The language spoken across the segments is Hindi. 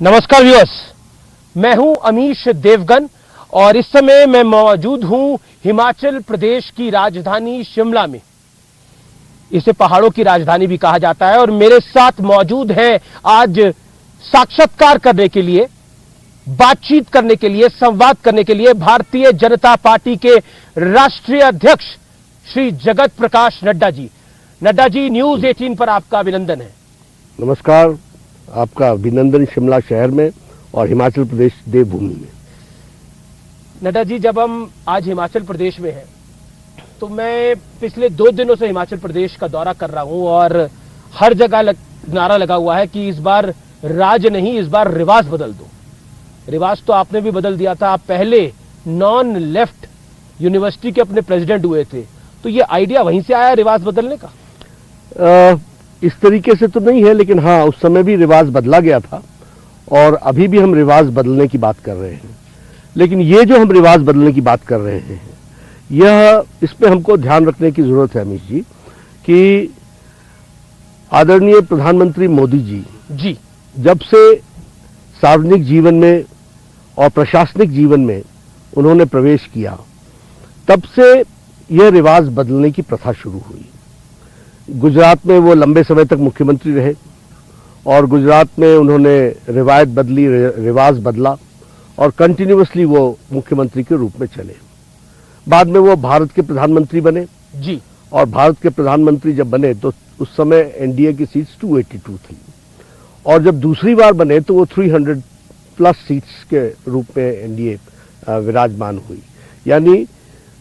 नमस्कार व्यूअर्स, मैं हूं अमीश देवगन और इस समय मैं मौजूद हूं हिमाचल प्रदेश की राजधानी शिमला में। इसे पहाड़ों की राजधानी भी कहा जाता है और मेरे साथ मौजूद है आज साक्षात्कार करने के लिए, बातचीत करने के लिए, संवाद करने के लिए भारतीय जनता पार्टी के राष्ट्रीय अध्यक्ष श्री जगत प्रकाश नड्डा जी। नड्डा जी, न्यूज 18 पर आपका अभिनंदन है। नमस्कार, आपका अभिनंदन शिमला शहर में और हिमाचल प्रदेश देवभूमि में। नड्डा जी, जब हम आज हिमाचल प्रदेश में हैं तो मैं पिछले 2 दिनों से हिमाचल प्रदेश का दौरा कर रहा हूं और हर जगह नारा लगा हुआ है कि इस बार राज नहीं, इस बार रिवाज बदल दो। रिवाज तो आपने भी बदल दिया था, आप पहले नॉन लेफ्ट यूनिवर्सिटी के अपने प्रेसिडेंट हुए थे, तो ये आइडिया वहीं से आया रिवाज बदलने का? इस तरीके से तो नहीं है, लेकिन हाँ, उस समय भी रिवाज बदला गया था और अभी भी हम रिवाज बदलने की बात कर रहे हैं। लेकिन ये जो हम रिवाज बदलने की बात कर रहे हैं, यह इसमें हमको ध्यान रखने की जरूरत है अमीश जी कि आदरणीय प्रधानमंत्री मोदी जी जब से सार्वजनिक जीवन में और प्रशासनिक जीवन में उन्होंने प्रवेश किया, तब से यह रिवाज बदलने की प्रथा शुरू हुई। गुजरात में वो लंबे समय तक मुख्यमंत्री रहे और गुजरात में उन्होंने रिवायत बदली, रिवाज बदला और कंटिन्यूअसली वो मुख्यमंत्री के रूप में चले। बाद में वो भारत के प्रधानमंत्री बने जी, और भारत के प्रधानमंत्री जब बने तो उस समय एनडीए की सीट्स 282 थी और जब दूसरी बार बने तो वो 300 प्लस सीट्स के रूप में एनडीए विराजमान हुई। यानी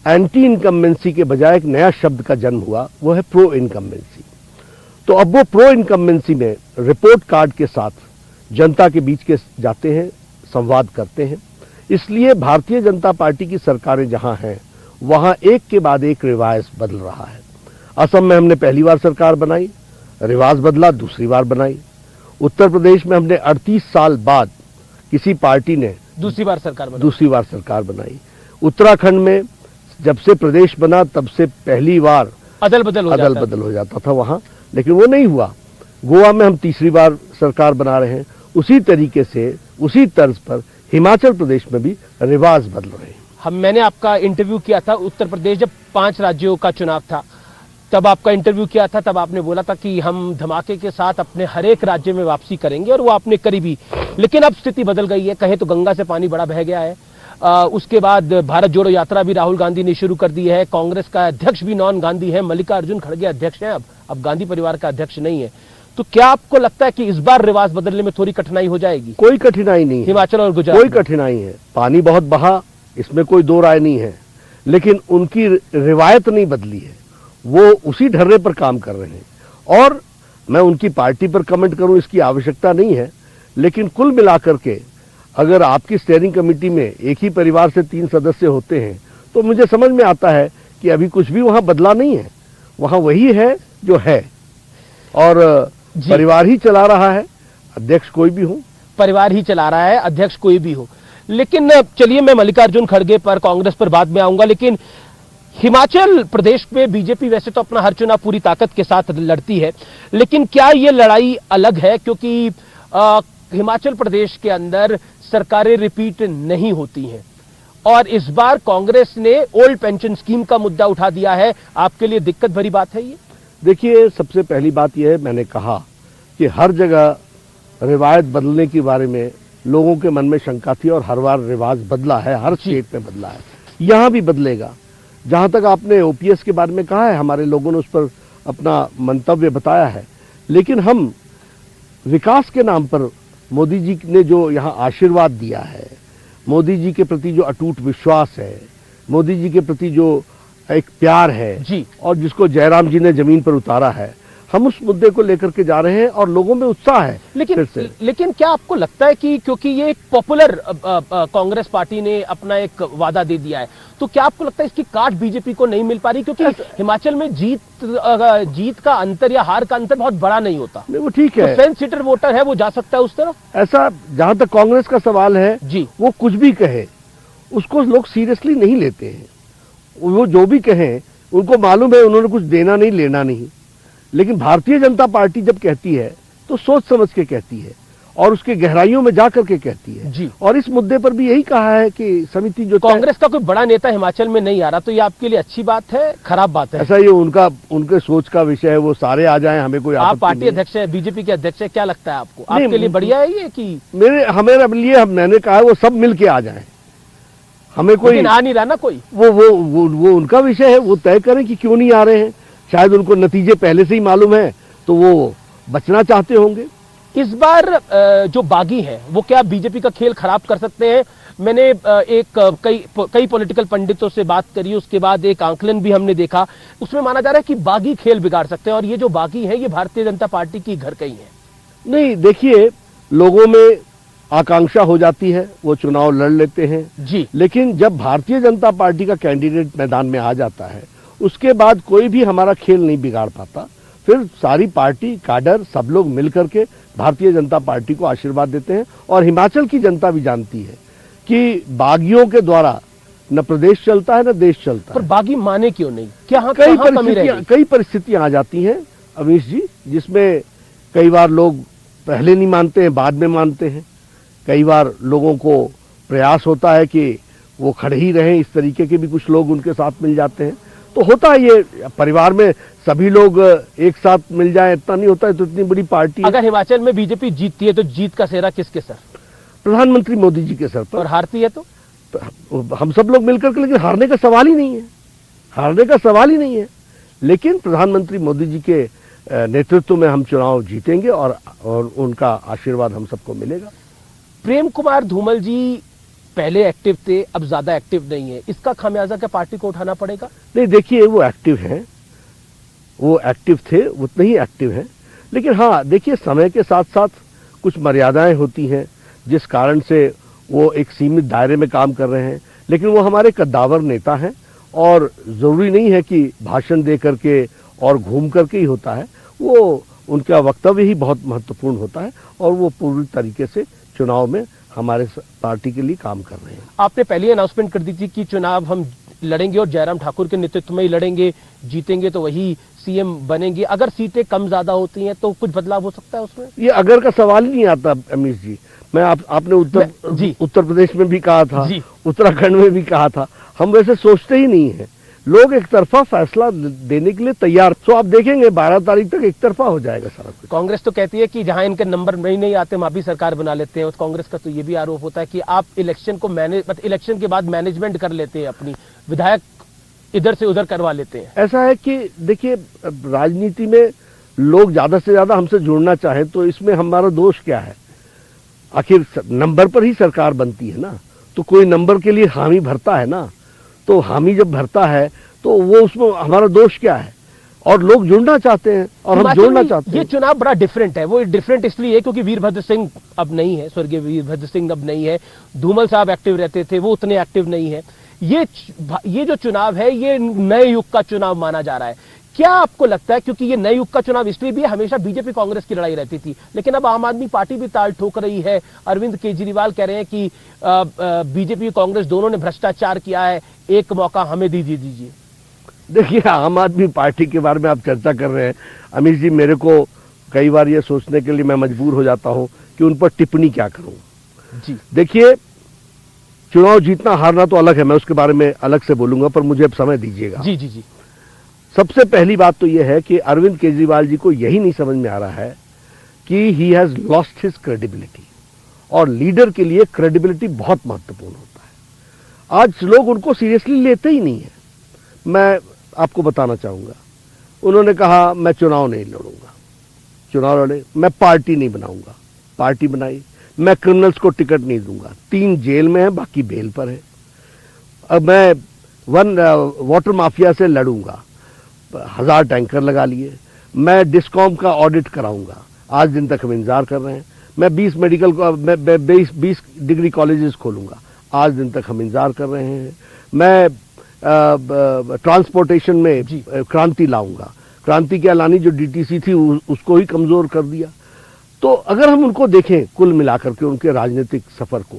एंटी इनकम्बेंसी के बजाय एक नया शब्द का जन्म हुआ, वो है प्रो इनकम्बेंसी। तो अब वो प्रो इनकम्बेंसी में रिपोर्ट कार्ड के साथ जनता के बीच के जाते हैं, संवाद करते हैं। इसलिए भारतीय जनता पार्टी की सरकारें जहां हैं वहां एक के बाद एक रिवाज बदल रहा है। असम में हमने पहली बार सरकार बनाई, रिवाज बदला, दूसरी बार बनाई। उत्तर प्रदेश में हमने 38 साल बाद किसी पार्टी ने दूसरी बार सरकार बनाई। उत्तराखंड में जब से प्रदेश बना तब से पहली बार अदल बदल हो जाता था वहां, लेकिन वो नहीं हुआ। गोवा में हम तीसरी बार सरकार बना रहे हैं। उसी तरीके से, उसी तर्ज पर हिमाचल प्रदेश में भी रिवाज बदल रहे हैं। मैंने आपका इंटरव्यू किया था उत्तर प्रदेश, जब 5 राज्यों का चुनाव था तब आपका इंटरव्यू किया था। तब आपने बोला था कि हम धमाके के साथ अपने हर एक राज्य में वापसी करेंगे और वो आपने करी भी। लेकिन अब स्थिति बदल गई है, कहें तो गंगा से पानी बड़ा बह गया है। उसके बाद भारत जोड़ो यात्रा भी राहुल गांधी ने शुरू कर दी है। कांग्रेस का अध्यक्ष भी नॉन गांधी है, मल्लिकार्जुन खड़गे अध्यक्ष हैं, अब गांधी परिवार का अध्यक्ष नहीं है। तो क्या आपको लगता है कि इस बार रिवाज बदलने में थोड़ी कठिनाई हो जाएगी? कोई कठिनाई नहीं, हिमाचल और गुजरात कोई कठिनाई है। पानी बहुत बहा, इसमें कोई दो राय नहीं है, लेकिन उनकी रिवायत नहीं बदली है। वो उसी ढर्रे पर काम कर रहे हैं और मैं उनकी पार्टी पर कमेंट करूं इसकी आवश्यकता नहीं है। लेकिन कुल मिलाकर के अगर आपकी स्टीयरिंग कमेटी में एक ही परिवार से 3 सदस्य होते हैं तो मुझे समझ में आता है कि अभी कुछ भी वहां बदला नहीं है, वहां वही है जो है और परिवार ही चला रहा है, अध्यक्ष कोई भी हो। परिवार ही चला रहा है, अध्यक्ष कोई भी हो। लेकिन चलिए, मैं मल्लिकार्जुन खड़गे पर, कांग्रेस पर बाद में आऊंगा, लेकिन हिमाचल प्रदेश में बीजेपी वैसे तो अपना हर चुनाव पूरी ताकत के साथ लड़ती है, लेकिन क्या ये लड़ाई अलग है? क्योंकि हिमाचल प्रदेश के अंदर सरकारें रिपीट नहीं होती हैं और इस बार कांग्रेस ने ओल्ड पेंशन स्कीम का मुद्दा उठा दिया है। आपके लिए दिक्कत भरी बात है ये? देखिए, सबसे पहली बात यह है, मैंने कहा कि हर जगह रिवायत बदलने के बारे में लोगों के मन में शंका थी और हर बार रिवाज बदला है, हर स्टेट में बदला है, यहां भी बदलेगा। जहां तक आपने ओपीएस के बारे में कहा है, हमारे लोगों ने उस पर अपना मंतव्य बताया है, लेकिन हम विकास के नाम पर मोदी जी ने जो यहाँ आशीर्वाद दिया है, मोदी जी के प्रति जो अटूट विश्वास है, मोदी जी के प्रति जो एक प्यार है जी, और जिसको जयराम जी ने जमीन पर उतारा है, हम उस मुद्दे को लेकर के जा रहे हैं और लोगों में उत्साह है। लेकिन क्या आपको लगता है कि क्योंकि ये एक पॉपुलर कांग्रेस पार्टी ने अपना एक वादा दे दिया है, तो क्या आपको लगता है इसकी काट बीजेपी को नहीं मिल पा रही? क्योंकि हिमाचल में जीत का अंतर या हार का अंतर बहुत बड़ा नहीं होता। नहीं, वो ठीक है, तो 10 सीटर वोटर है, वो जा सकता है उस तरफ। ऐसा जहां तक कांग्रेस का सवाल है जी, वो कुछ भी कहे उसको लोग सीरियसली नहीं लेते हैं। वो जो भी कहें उनको मालूम है उन्होंने कुछ देना नहीं, लेना नहीं। लेकिन भारतीय जनता पार्टी जब कहती है तो सोच समझ के कहती है और उसके गहराइयों में जाकर के कहती है जी। और इस मुद्दे पर भी यही कहा है कि समिति जो कांग्रेस का कोई बड़ा नेता हिमाचल में नहीं आ रहा, तो ये आपके लिए अच्छी बात है, खराब बात है? ऐसा ये उनके सोच का विषय है, वो सारे आ जाएं, हमें कोई आप पार्टी अध्यक्ष है, बीजेपी के अध्यक्ष है, क्या लगता है आपको? नहीं, आपके लिए बढ़िया है ये कि हमें लिए मैंने कहा है वो सब मिलके आ जाएं, हमें कोई आ नहीं रहा ना कोई। वो उनका विषय है, वो तय करें कि क्यों नहीं आ रहे हैं। शायद उनको नतीजे पहले से ही मालूम है तो वो बचना चाहते होंगे। इस बार जो बागी है वो क्या बीजेपी का खेल खराब कर सकते हैं? मैंने कई पॉलिटिकल पंडितों से बात करी, उसके बाद एक आंकलन भी हमने देखा, उसमें माना जा रहा है कि बागी खेल बिगाड़ सकते हैं, और ये जो बागी है ये भारतीय जनता पार्टी की घर कहीं है। नहीं, देखिए, लोगों में आकांक्षा हो जाती है, वो चुनाव लड़ लेते हैं जी, लेकिन जब भारतीय जनता पार्टी का कैंडिडेट मैदान में आ जाता है उसके बाद कोई भी हमारा खेल नहीं बिगाड़ पाता। फिर सारी पार्टी काडर सब लोग मिलकर के भारतीय जनता पार्टी को आशीर्वाद देते हैं। और हिमाचल की जनता भी जानती है कि बागियों के द्वारा न प्रदेश चलता है न देश चलता पर है। बागी माने क्यों नहीं? क्या कई परिस्थितियां आ जाती हैं अमीश जी, जिसमें कई बार लोग पहले नहीं मानते हैं, बाद में मानते हैं। कई बार लोगों को प्रयास होता है कि वो खड़े ही रहें, इस तरीके के भी कुछ लोग उनके साथ मिल जाते हैं। तो होता है ये, परिवार में सभी लोग एक साथ मिल जाएं इतना नहीं होता है, तो इतनी बड़ी पार्टी। अगर हिमाचल में बीजेपी जीतती है तो जीत का सेहरा किसके सर? प्रधानमंत्री मोदी जी के सर पर। और हारती है तो हम सब लोग मिलकर के, लेकिन हारने का सवाल ही नहीं है, हारने का सवाल ही नहीं है। लेकिन प्रधानमंत्री मोदी जी के नेतृत्व में हम चुनाव जीतेंगे और उनका आशीर्वाद हम सबको मिलेगा। प्रेम कुमार धूमल जी पहले एक्टिव थे, अब ज्यादा एक्टिव नहीं है, इसका खामियाजा क्या पार्टी को उठाना पड़ेगा? नहीं, देखिए, वो एक्टिव हैं, वो एक्टिव थे, उतने ही एक्टिव हैं। लेकिन हाँ, देखिए, समय के साथ साथ कुछ मर्यादाएं होती हैं जिस कारण से वो एक सीमित दायरे में काम कर रहे हैं। लेकिन वो हमारे कद्दावर नेता हैं और जरूरी नहीं है कि भाषण दे करके और घूम करके ही होता है, वो उनका वक्तव्य ही बहुत महत्वपूर्ण होता है और वो पूरी तरीके से चुनाव में हमारे पार्टी के लिए काम कर रहे हैं। आपने पहले अनाउंसमेंट कर दी थी कि चुनाव हम लड़ेंगे और जयराम ठाकुर के नेतृत्व में ही लड़ेंगे, जीतेंगे तो वही सीएम बनेंगे। अगर सीटें कम ज्यादा होती हैं तो कुछ बदलाव हो सकता है उसमें? ये अगर का सवाल ही नहीं आता अमीश जी। मैं आपने उत्तर प्रदेश में भी कहा था, उत्तराखंड में भी कहा था, हम वैसे सोचते ही नहीं है। लोग एक तरफा फैसला देने के लिए तैयार। तो आप देखेंगे 12 तारीख तक एक तरफा हो जाएगा सारा कुछ। कांग्रेस तो कहती है कि जहां इनके नंबर नहीं आते वहां भी सरकार बना लेते हैं। और कांग्रेस का तो ये भी आरोप होता है कि आप इलेक्शन को इलेक्शन के बाद मैनेजमेंट कर लेते हैं, अपनी विधायक इधर से उधर करवा लेते हैं। ऐसा है कि देखिए, राजनीति में लोग ज्यादा से ज्यादा हमसे जुड़ना चाहे तो इसमें हमारा दोष क्या है? आखिर नंबर पर ही सरकार बनती है ना, तो कोई नंबर के लिए हामी भरता है ना, तो हामी जब भरता है तो वो उसमें हमारा दोष क्या है? और लोग जुड़ना चाहते हैं और हम जोड़ना चाहते हैं। ये चुनाव बड़ा डिफरेंट है। वो डिफरेंट इसलिए है क्योंकि वीरभद्र सिंह अब नहीं है, स्वर्गीय वीरभद्र सिंह अब नहीं है। धूमल साहब एक्टिव रहते थे, वो उतने एक्टिव नहीं है। ये जो चुनाव है ये नए युग का चुनाव माना जा रहा है। क्या आपको लगता है, क्योंकि ये नए युग का चुनाव इसलिए भी हमेशा बीजेपी कांग्रेस की लड़ाई रहती थी, लेकिन अब आम आदमी पार्टी भी ताल ठोक रही है। अरविंद केजरीवाल कह रहे हैं कि बीजेपी कांग्रेस दोनों ने भ्रष्टाचार किया है, एक मौका हमें दीजिए। देखिए, आम आदमी पार्टी के बारे में आप चर्चा कर रहे हैं अमीश जी, मेरे को कई बार ये सोचने के लिए मैं मजबूर हो जाता हूं कि उन पर टिप्पणी क्या करूं जी। देखिए, चुनाव जीतना हारना तो अलग है, मैं उसके बारे में अलग से बोलूंगा, पर मुझे अब समय दीजिएगा। जी। सबसे पहली बात तो यह है कि अरविंद केजरीवाल जी को यही नहीं समझ में आ रहा है कि he has lost his credibility, और लीडर के लिए क्रेडिबिलिटी बहुत महत्वपूर्ण होता है। आज लोग उनको सीरियसली लेते ही नहीं है। मैं आपको बताना चाहूंगा, उन्होंने कहा मैं चुनाव नहीं लड़ूंगा, चुनाव लड़े, मैं पार्टी नहीं बनाऊंगा, पार्टी बनाई, मैं क्रिमिनल्स को टिकट नहीं दूंगा, 3 जेल में है, बाकी बेल पर है, अब मैं वाटर माफिया से लड़ूंगा, 1000 टैंकर लगा लिए, मैं डिस्कॉम का ऑडिट कराऊंगा, आज दिन तक हम इंतजार कर रहे हैं, मैं 20 मेडिकल 20 डिग्री कॉलेजेस खोलूंगा, आज दिन तक हम इंतजार कर रहे हैं, मैं ट्रांसपोर्टेशन में क्रांति लाऊंगा, क्रांति क्या लानी, जो डीटीसी थी उसको ही कमजोर कर दिया। तो अगर हम उनको देखें कुल मिलाकर के उनके राजनीतिक सफर को,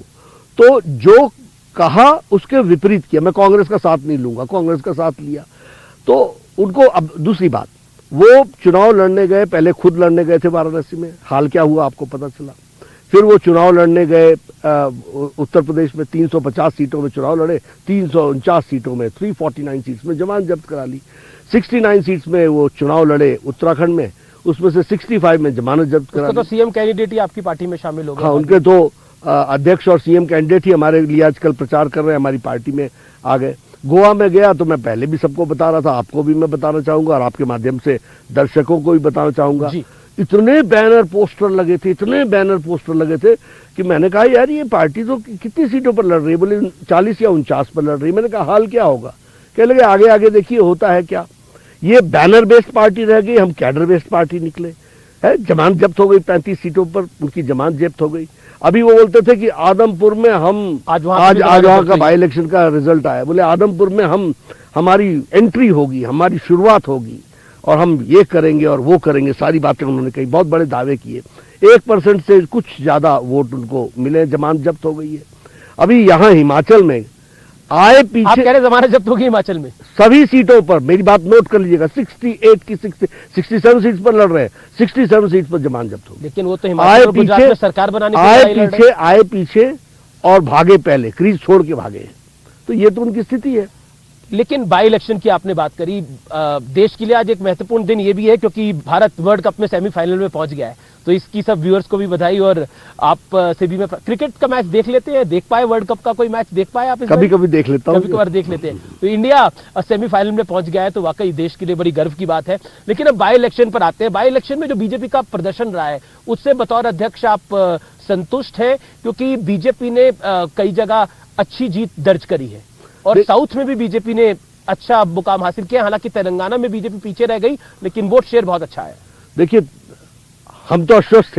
तो जो कहा उसके विपरीत किया। मैं कांग्रेस का साथ नहीं लूंगा, कांग्रेस का साथ लिया। तो उनको, अब दूसरी बात, वो चुनाव लड़ने गए, पहले खुद लड़ने गए थे वाराणसी में, हाल क्या हुआ आपको पता चला। फिर वो चुनाव लड़ने गए, उत्तर प्रदेश में 350 सीटों में चुनाव लड़े, 349 सीटों में 349 सीट्स में जमानत जब्त करा ली। 69 सीट्स में वो चुनाव लड़े उत्तराखंड में, उसमें से 65 में जमानत जब्त करा ली। तो सीएम कैंडिडेट ही आपकी पार्टी में शामिल हो गए। हाँ, उनके तो अध्यक्ष और सीएम कैंडिडेट ही हमारे लिए आजकल प्रचार कर रहे हैं, हमारी पार्टी में आ गए। गोवा में गया तो मैं पहले भी सबको बता रहा था, आपको भी मैं बताना चाहूंगा और आपके माध्यम से दर्शकों को भी बताना चाहूंगा। इतने बैनर पोस्टर लगे थे, इतने बैनर पोस्टर लगे थे कि मैंने कहा यार ये पार्टी तो कितनी सीटों पर लड़ रही है, बोले 40 या 49 पर लड़ रही है। मैंने कहा हाल क्या होगा, कह लगे आगे आगे देखिए होता है क्या। ये बैनर बेस्ड पार्टी रह गई, हम कैडर बेस्ड पार्टी निकले है। जमानत जब्त हो गई 35 सीटों पर, उनकी जमानत जब्त हो गई। अभी वो बोलते थे कि आदमपुर में हम आज वहां का बाई इलेक्शन का रिजल्ट आया, बोले आदमपुर में हमारी एंट्री होगी, हमारी शुरुआत होगी और हम ये करेंगे और वो करेंगे, सारी बातें उन्होंने कही, बहुत बड़े दावे किए। 1% से कुछ ज्यादा वोट उनको मिले, जमानत जब्त हो गई है। अभी यहाँ हिमाचल में आए पीछे, आप कह रहे जमानत जब्त होगी हिमाचल में सभी सीटों पर, मेरी बात नोट कर लीजिएगा, 68 की 67 सीट्स पर लड़ रहे हैं, 67 सीट्स पर जमानत जब्त होगी। लेकिन वो तो हिमाचल और गुजरात में सरकार बनाने के आए पीछे और भागे पहले, क्रीज छोड़ के भागे। तो ये तो उनकी स्थिति है। लेकिन बाई इलेक्शन की आपने बात करी, देश के लिए आज एक महत्वपूर्ण दिन ये भी है क्योंकि भारत वर्ल्ड कप में सेमीफाइनल में पहुंच गया है, तो इसकी सब व्यूअर्स को भी बधाई। और आप से भी मैं क्रिकेट का मैच देख लेते हैं, देख पाए वर्ल्ड कप का कोई मैच देख पाए आप? कभी कभी देख लेता हूं, कभी कभार देख लेते हैं। तो इंडिया सेमीफाइनल में पहुंच गया है, तो वाकई देश के लिए बड़ी गर्व की बात है। लेकिन अब बाई इलेक्शन पर आते हैं। बाई इलेक्शन में जो बीजेपी का प्रदर्शन रहा है, उससे बतौर अध्यक्ष आप संतुष्ट हैं? क्योंकि बीजेपी ने कई जगह अच्छी जीत दर्ज करी है और साउथ में भी बीजेपी ने अच्छा मुकाम हासिल किया। हालांकि तेलंगाना में बीजेपी पीछे रह गई, लेकिन वोट शेयर बहुत अच्छा है। देखिए, हम तो आश्वस्त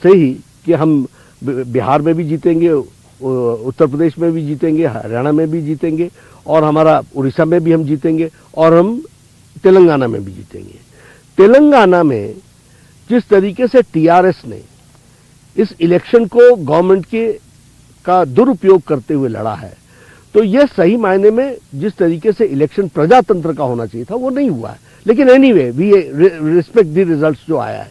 थे ही कि हम बिहार में भी जीतेंगे, उत्तर प्रदेश में भी जीतेंगे, हरियाणा में भी जीतेंगे और हमारा उड़ीसा में भी हम जीतेंगे और हम तेलंगाना में भी जीतेंगे। तेलंगाना में जिस तरीके से टीआरएस ने इस इलेक्शन को गवर्नमेंट का दुरुपयोग करते हुए लड़ा है, तो यह सही मायने में जिस तरीके से इलेक्शन प्रजातंत्र का होना चाहिए था वो नहीं हुआ है। लेकिन anyway we respect the results जो आया है।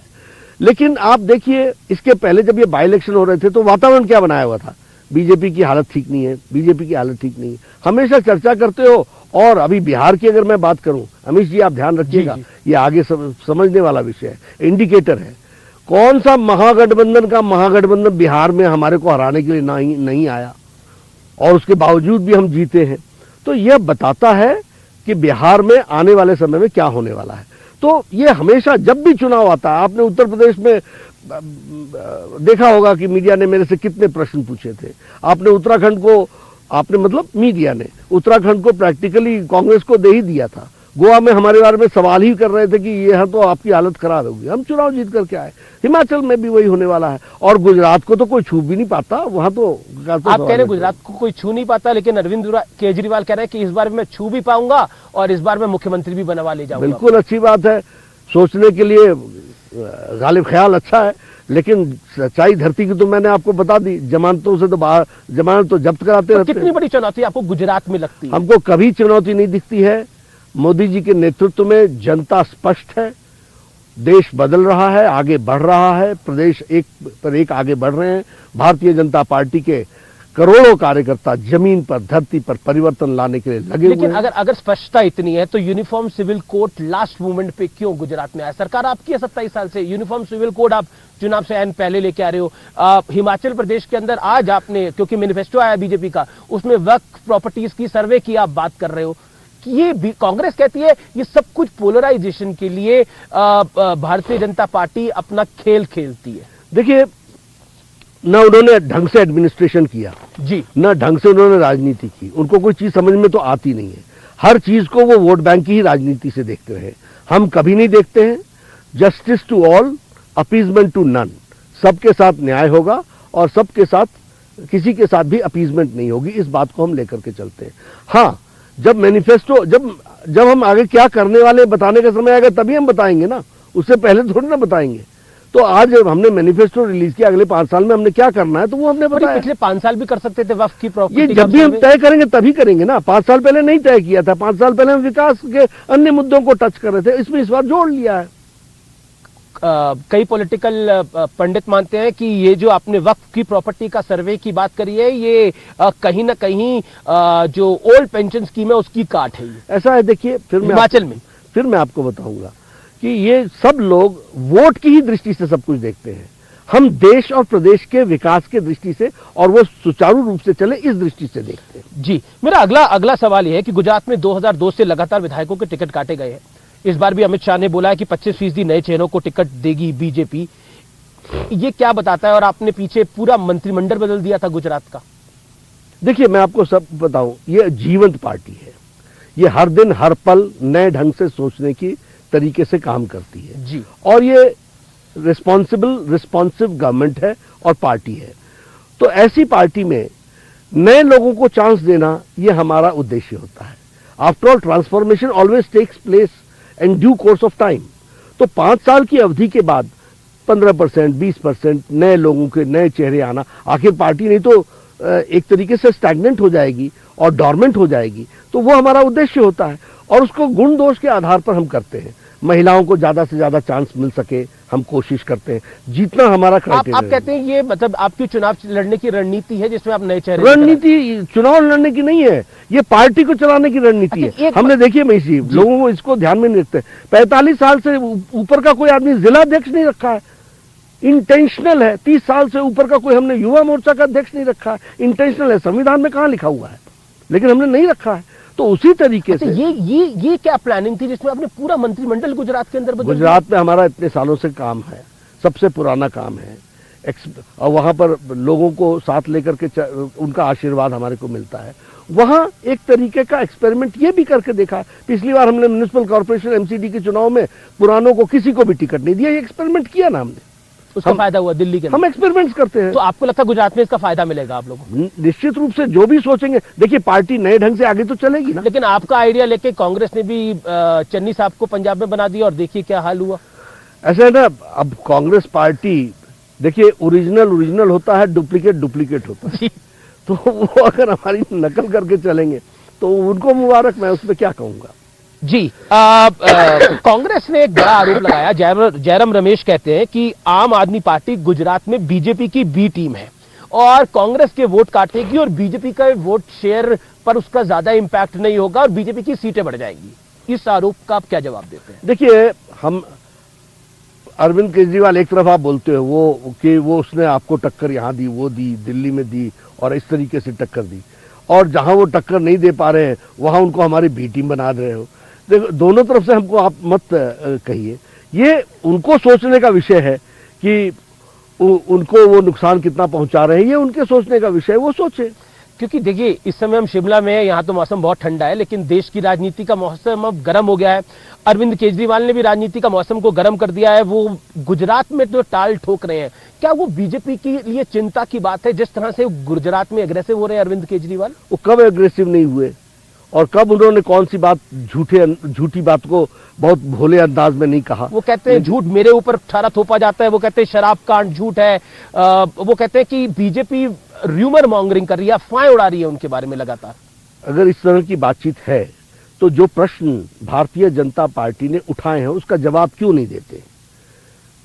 लेकिन आप देखिए, इसके पहले जब ये बाई इलेक्शन हो रहे थे तो वातावरण क्या बनाया हुआ था, बीजेपी की हालत ठीक नहीं है, बीजेपी की हालत ठीक नहीं है, हमेशा चर्चा करते हो। और अभी बिहार की अगर मैं बात करूं, अमित जी आप ध्यान रखिएगा, ये आगे समझने वाला विषय है, इंडिकेटर है। कौन सा महागठबंधन बिहार में हमारे को हराने के लिए नहीं आया और उसके बावजूद भी हम जीते हैं। तो यह बताता है कि बिहार में आने वाले समय में क्या होने वाला है। तो ये हमेशा जब भी चुनाव आता है, आपने उत्तर प्रदेश में देखा होगा कि मीडिया ने मेरे से कितने प्रश्न पूछे थे। आपने उत्तराखंड को, मीडिया ने उत्तराखंड को प्रैक्टिकली कांग्रेस को दे ही दिया था। गोवा में हमारे बारे में सवाल ही कर रहे थे कि यह तो आपकी हालत खराब होगी, हम चुनाव जीत करके आए। हिमाचल में भी वही होने वाला है और गुजरात को तो कोई छू भी नहीं पाता। वहां तो आप कह रहे हैं गुजरात को कोई छू नहीं पाता, लेकिन अरविंद केजरीवाल कह रहे हैं कि इस बार मैं छू भी पाऊंगा और इस बार मैं मुख्यमंत्री भी बनवा ले जाऊंगा। बिल्कुल अच्छी बात है, सोचने के लिए गालिब ख्याल अच्छा है, लेकिन सच्चाई धरती की तो मैंने आपको बता दी। जमानतों से तो बाहर, जमानत तो जब्त कराते रहते हैं। कितनी बड़ी चुनौती आपको गुजरात में लगती है? हमको कभी चुनौती नहीं दिखती है। मोदी जी के नेतृत्व में जनता स्पष्ट है, देश बदल रहा है, आगे बढ़ रहा है, प्रदेश एक पर एक आगे बढ़ रहे हैं। भारतीय जनता पार्टी के करोड़ों कार्यकर्ता जमीन पर, धरती पर परिवर्तन लाने के लिए लगे हुए हैं। लेकिन अगर स्पष्टता इतनी है तो uniform civil code last moment पे क्यों गुजरात में आया? सरकार आपकी है 27 साल से, यूनिफॉर्म सिविल कोड आप चुनाव से एन पहले लेके आ रहे हो। हिमाचल प्रदेश के अंदर आज आपने, क्योंकि मैनिफेस्टो आया बीजेपी का, उसमें वक्फ प्रॉपर्टीज की सर्वे की आप बात कर रहे हो कि ये भी कांग्रेस कहती है ये सब कुछ पोलराइजेशन के लिए भारतीय जनता पार्टी अपना खेल खेलती है। देखिए, न उन्होंने ढंग से एडमिनिस्ट्रेशन किया जी, न ढंग से उन्होंने राजनीति की। उनको कोई चीज समझ में तो आती नहीं है। हर चीज को वो वोट बैंक की ही राजनीति से देखते रहे। हम कभी नहीं देखते हैं justice to all, appeasement to none. सबके साथ न्याय होगा और सबके साथ, किसी के साथ भी अपीजमेंट नहीं होगी। इस बात को हम लेकर के चलते हैं। हाँ, जब मैनिफेस्टो, जब हम आगे क्या करने वाले बताने का समय आएगा तभी हम बताएंगे ना, उससे पहले थोड़ी ना बताएंगे। तो आज जब हमने मैनिफेस्टो रिलीज किया, अगले 5 साल में हमने क्या करना है तो वो हमने बताया। पिछले 5 साल भी कर सकते थे वक्फ की प्रॉपर्टी। ये जब भी हम तय करेंगे तभी करेंगे ना। 5 साल पहले नहीं तय किया था। 5 साल पहले हम विकास के अन्य मुद्दों को टच कर रहे थे, इसमें इस बार जोड़ लिया है। कई पॉलिटिकल पंडित मानते हैं कि ये जो आपने वक्फ की प्रॉपर्टी का सर्वे की बात करी है, ये कहीं ना कहीं जो ओल्ड पेंशन स्कीम है उसकी काट है। ये ऐसा है, देखिए हिमाचल में फिर मैं आपको बताऊंगा कि ये सब लोग वोट की ही दृष्टि से सब कुछ देखते हैं। हम देश और प्रदेश के विकास के दृष्टि से और वो सुचारू रूप से चले इस दृष्टि से देखते हैं। जी, मेरा अगला सवाल यह है कि गुजरात में 2002 से लगातार विधायकों के टिकट काटे गए हैं। इस बार भी अमित शाह ने बोला है कि 25% नए चेहरों को टिकट देगी बीजेपी। ये क्या बताता है? और आपने पीछे पूरा मंत्रिमंडल बदल दिया था गुजरात का। देखिए, मैं आपको सब बताऊं, ये जीवंत पार्टी है। ये हर दिन हर पल नए ढंग से सोचने की तरीके से काम करती है जी। और ये रिस्पॉन्सिव गवर्नमेंट है और पार्टी है। तो ऐसी पार्टी में नए लोगों को चांस देना ये हमारा उद्देश्य होता है। After all, transformation always takes place in due course of time. तो 5 साल की अवधि के बाद 15%, 20% नए लोगों के नए चेहरे आना, आखिर पार्टी नहीं तो एक तरीके से स्टैग्नेंट हो जाएगी और डॉर्मेंट हो जाएगी। तो वो हमारा उद्देश्य होता है और उसको गुण दोष के आधार पर हम करते हैं। महिलाओं को ज्यादा से ज्यादा चांस मिल सके हम कोशिश करते हैं, जितना हमारा क्राइटेरिया। आप कहते हैं ये मतलब आपकी चुनाव लड़ने की रणनीति है जिसमें आप नए चेहरे। रणनीति चुनाव लड़ने की नहीं है, ये पार्टी को चलाने की रणनीति है। हमने देखिए महेश, लोगों को इसको ध्यान में नहीं रखते। 45 साल से ऊपर का कोई आदमी जिला अध्यक्ष नहीं रखा है, इंटेंशनल है। 30 साल से ऊपर का कोई हमने युवा मोर्चा का अध्यक्ष नहीं रखा है, इंटेंशनल है। संविधान में कहां लिखा हुआ है, लेकिन हमने नहीं रखा है। तो उसी तरीके से ये क्या प्लानिंग थी जिसमें आपने पूरा मंत्रिमंडल गुजरात के अंदर बदल दिया? गुजरात में हमारा इतने सालों से काम है, सबसे पुराना काम है और वहां पर लोगों को साथ लेकर के उनका आशीर्वाद हमारे को मिलता है। वहां एक तरीके का एक्सपेरिमेंट ये भी करके देखा। पिछली बार हमने म्युनिसिपल कॉर्पोरेशन एमसीडी के चुनाव में पुरानों को किसी को भी टिकट नहीं दिया। ये एक्सपेरिमेंट किया ना हमने, उसका फायदा हुआ दिल्ली के। हम एक्सपेरिमेंट्स करते हैं। तो आपको लगता है गुजरात में इसका फायदा मिलेगा आप लोगों को? निश्चित रूप से जो भी सोचेंगे। देखिए, पार्टी नए ढंग से आगे तो चलेगी ना। लेकिन आपका आइडिया लेके कांग्रेस ने भी चन्नी साहब को पंजाब में बना दिया और देखिए क्या हाल हुआ। ऐसा है ना, अब कांग्रेस पार्टी देखिए ओरिजिनल होता है, डुप्लीकेट होता है। तो वो अगर हमारी नकल करके चलेंगे तो उनको मुबारक, मैं उसमें क्या कहूंगा। जी, कांग्रेस ने एक बड़ा आरोप लगाया। जयराम रमेश कहते हैं कि आम आदमी पार्टी गुजरात में बीजेपी की बी टीम है और कांग्रेस के वोट काटेगी और बीजेपी का वोट शेयर पर उसका ज्यादा इंपैक्ट नहीं होगा और बीजेपी की सीटें बढ़ जाएंगी। इस आरोप का आप क्या जवाब देते हैं? देखिए, हम अरविंद केजरीवाल एक तरफ आप बोलते हो वो उसने आपको टक्कर यहां दी, वो दी, दिल्ली में दी और इस तरीके से टक्कर दी, और जहां वो टक्कर नहीं दे पा रहे हैं वहां उनको हमारी बी टीम बना दे रहे हो। देखो, दोनों तरफ से हमको आप मत कहिए। ये उनको सोचने का विषय है कि उनको वो नुकसान कितना पहुंचा रहे हैं, ये उनके सोचने का विषय है, वो सोचे। क्योंकि देखिए, इस समय हम शिमला में हैं, यहाँ तो मौसम बहुत ठंडा है, लेकिन देश की राजनीति का मौसम अब गर्म हो गया है। अरविंद केजरीवाल ने भी राजनीति का मौसम को गर्म कर दिया है। वो गुजरात में जो टाल ठोक रहे हैं, क्या वो बीजेपी के लिए चिंता की बात है जिस तरह से गुजरात में एग्रेसिव हो रहे हैं अरविंद केजरीवाल? वो कब एग्रेसिव नहीं हुए और कब उन्होंने कौन सी बात झूठी बात को बहुत भोले अंदाज में नहीं कहा। वो कहते हैं झूठ मेरे ऊपर ठहरा थोपा जाता है, वो कहते हैं शराब कांड झूठ है, वो कहते हैं कि बीजेपी र्यूमर मॉन्गरिंग कर रही है, अफवाहें उड़ा रही है उनके बारे में लगातार। अगर इस तरह की बातचीत है तो जो प्रश्न भारतीय जनता पार्टी ने उठाए हैं उसका जवाब क्यों नहीं देते?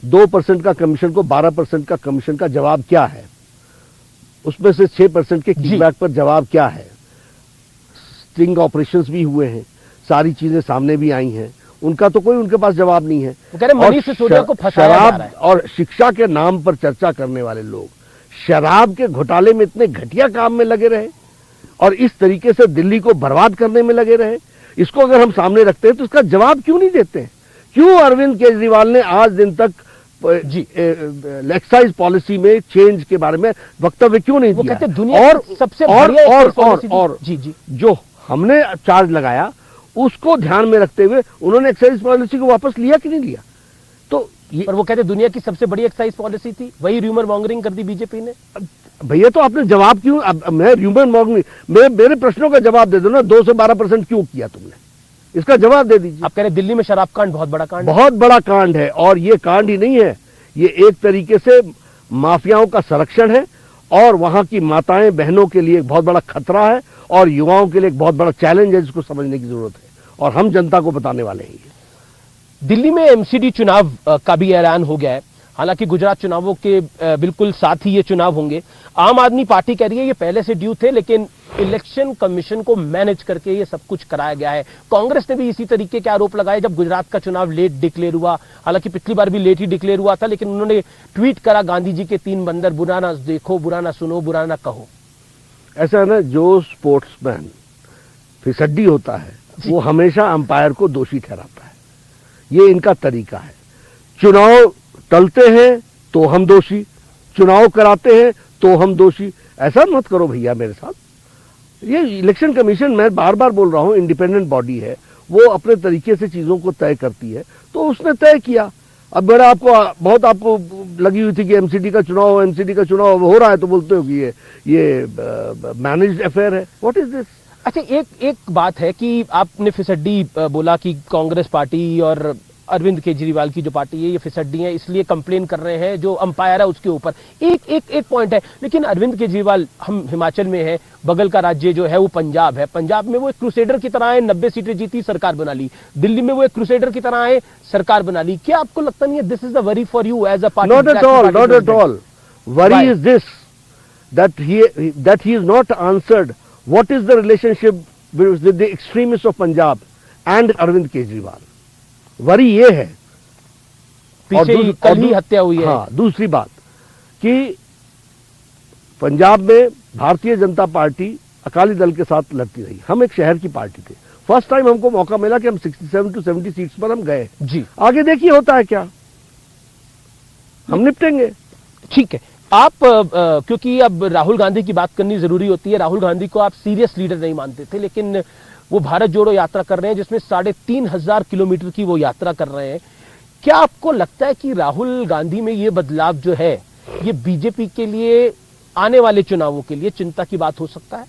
2% का कमीशन को 12% का कमीशन का जवाब क्या है? उसमें से 6% के किकबैक पर जवाब क्या है? स्टिंग ऑपरेशंस भी हुए हैं, सारी चीजें सामने भी आई हैं, उनका तो कोई उनके पास जवाब नहीं है। वो कह रहे मनीष सिसोदिया को फंसाया जा रहा है। और शिक्षा के नाम पर चर्चा करने वाले लोग शराब के घोटाले में इतने घटिया काम में लगे रहे और इस तरीके से दिल्ली को बर्बाद करने में लगे रहे। इसको अगर हम सामने रखते हैं तो इसका जवाब क्यों नहीं देते हैं? क्यों अरविंद केजरीवाल ने आज दिन तक एक्साइज पॉलिसी में चेंज के बारे में वक्तव्य क्यों नहीं दिया? कहते दुनिया की सबसे और जो हमने चार्ज लगाया उसको ध्यान में रखते हुए उन्होंने एक्साइज पॉलिसी को वापस लिया कि नहीं लिया? तो पर वो कहते दुनिया की सबसे बड़ी एक्साइज पॉलिसी थी, वही र्यूमर मॉन्गरिंग कर दी बीजेपी ने। भैया, तो आपने जवाब क्यों? मैं र्यूमर मॉन्गरिंग, मेरे प्रश्नों का जवाब दे दो ना। 2 से 12% क्यों किया तुमने? इसका जवाब दे दीजिए। आप कह रहे दिल्ली में शराब कांड बहुत बड़ा कांड, बहुत बड़ा कांड है और ये कांड ही नहीं है, ये एक तरीके से माफियाओं का संरक्षण है और वहां की माताएं बहनों के लिए एक बहुत बड़ा खतरा है और युवाओं के लिए एक बहुत बड़ा चैलेंज है जिसको समझने की जरूरत है और हम जनता को बताने वाले हैं। दिल्ली में एमसीडी चुनाव का भी ऐलान हो गया है। हालांकि गुजरात चुनावों के बिल्कुल साथ ही ये चुनाव होंगे। आम आदमी पार्टी कह रही है ये पहले से ड्यू थे, लेकिन इलेक्शन कमीशन को मैनेज करके ये सब कुछ कराया गया है। कांग्रेस ने भी इसी तरीके के आरोप लगाए जब गुजरात का चुनाव लेट डिक्लेयर हुआ। हालांकि पिछली बार भी लेट ही डिक्लेयर हुआ था, लेकिन उन्होंने ट्वीट करा गांधी जी के 3 बंदर, बुरा ना देखो, बुरा ना सुनो, बुरा ना कहो। ऐसा है ना, जो स्पोर्ट्समैन फिसड्डी होता है वो हमेशा अंपायर को दोषी ठहराता है। ये इनका तरीका है। चुनाव टलते हैं तो हम दोषी, चुनाव कराते हैं तो हम दोषी। ऐसा मत करो भैया मेरे साथ। ये इलेक्शन कमीशन, मैं बार बार बोल रहा हूं, इंडिपेंडेंट बॉडी है, वो अपने तरीके से चीजों को तय करती है। तो उसने तय किया। अब बड़ा आपको लगी हुई थी कि एमसीडी का चुनाव हो रहा है, तो बोलते हो कि ये मैनेज्ड अफेयर है। What is this? अच्छा, एक बात है कि आपने फिसड्डी बोला कि कांग्रेस पार्टी और अरविंद केजरीवाल की जो पार्टी है ये फिसड्डी है, इसलिए कंप्लेन कर रहे हैं जो अंपायर है उसके ऊपर। एक पॉइंट है, लेकिन अरविंद केजरीवाल, हम हिमाचल में है, बगल का राज्य जो है वो पंजाब है। पंजाब में वो एक क्रूसेडर की तरह है, 90 सीटें जीती, सरकार बना ली। दिल्ली में वो एक क्रूसेडर की तरह है, सरकार बना ली। क्या आपको लगता नहीं है this is the worry for you as a party? Not at all. Worry is this that he is not answered what is the relationship with the extremist of Punjab and Arvind Kejriwal. Worry ये है। पीछे कल ही हत्या हुई है। हाँ, दूसरी बात कि पंजाब में भारतीय जनता पार्टी अकाली दल के साथ लड़ती रही। हम एक शहर की पार्टी थे। फर्स्ट टाइम हमको मौका मिला कि हम 67 to 70 सीट्स पर हम गए जी। आगे देखिए होता है क्या, हम निपटेंगे। ठीक है। आप क्योंकि अब राहुल गांधी की बात करनी जरूरी होती है। राहुल गांधी को आप सीरियस लीडर नहीं मानते थे, लेकिन वो भारत जोड़ो यात्रा कर रहे हैं जिसमें 3,500 किलोमीटर की वो यात्रा कर रहे हैं। क्या आपको लगता है कि राहुल गांधी में ये बदलाव जो है ये बीजेपी के लिए आने वाले चुनावों के लिए चिंता की बात हो सकता है?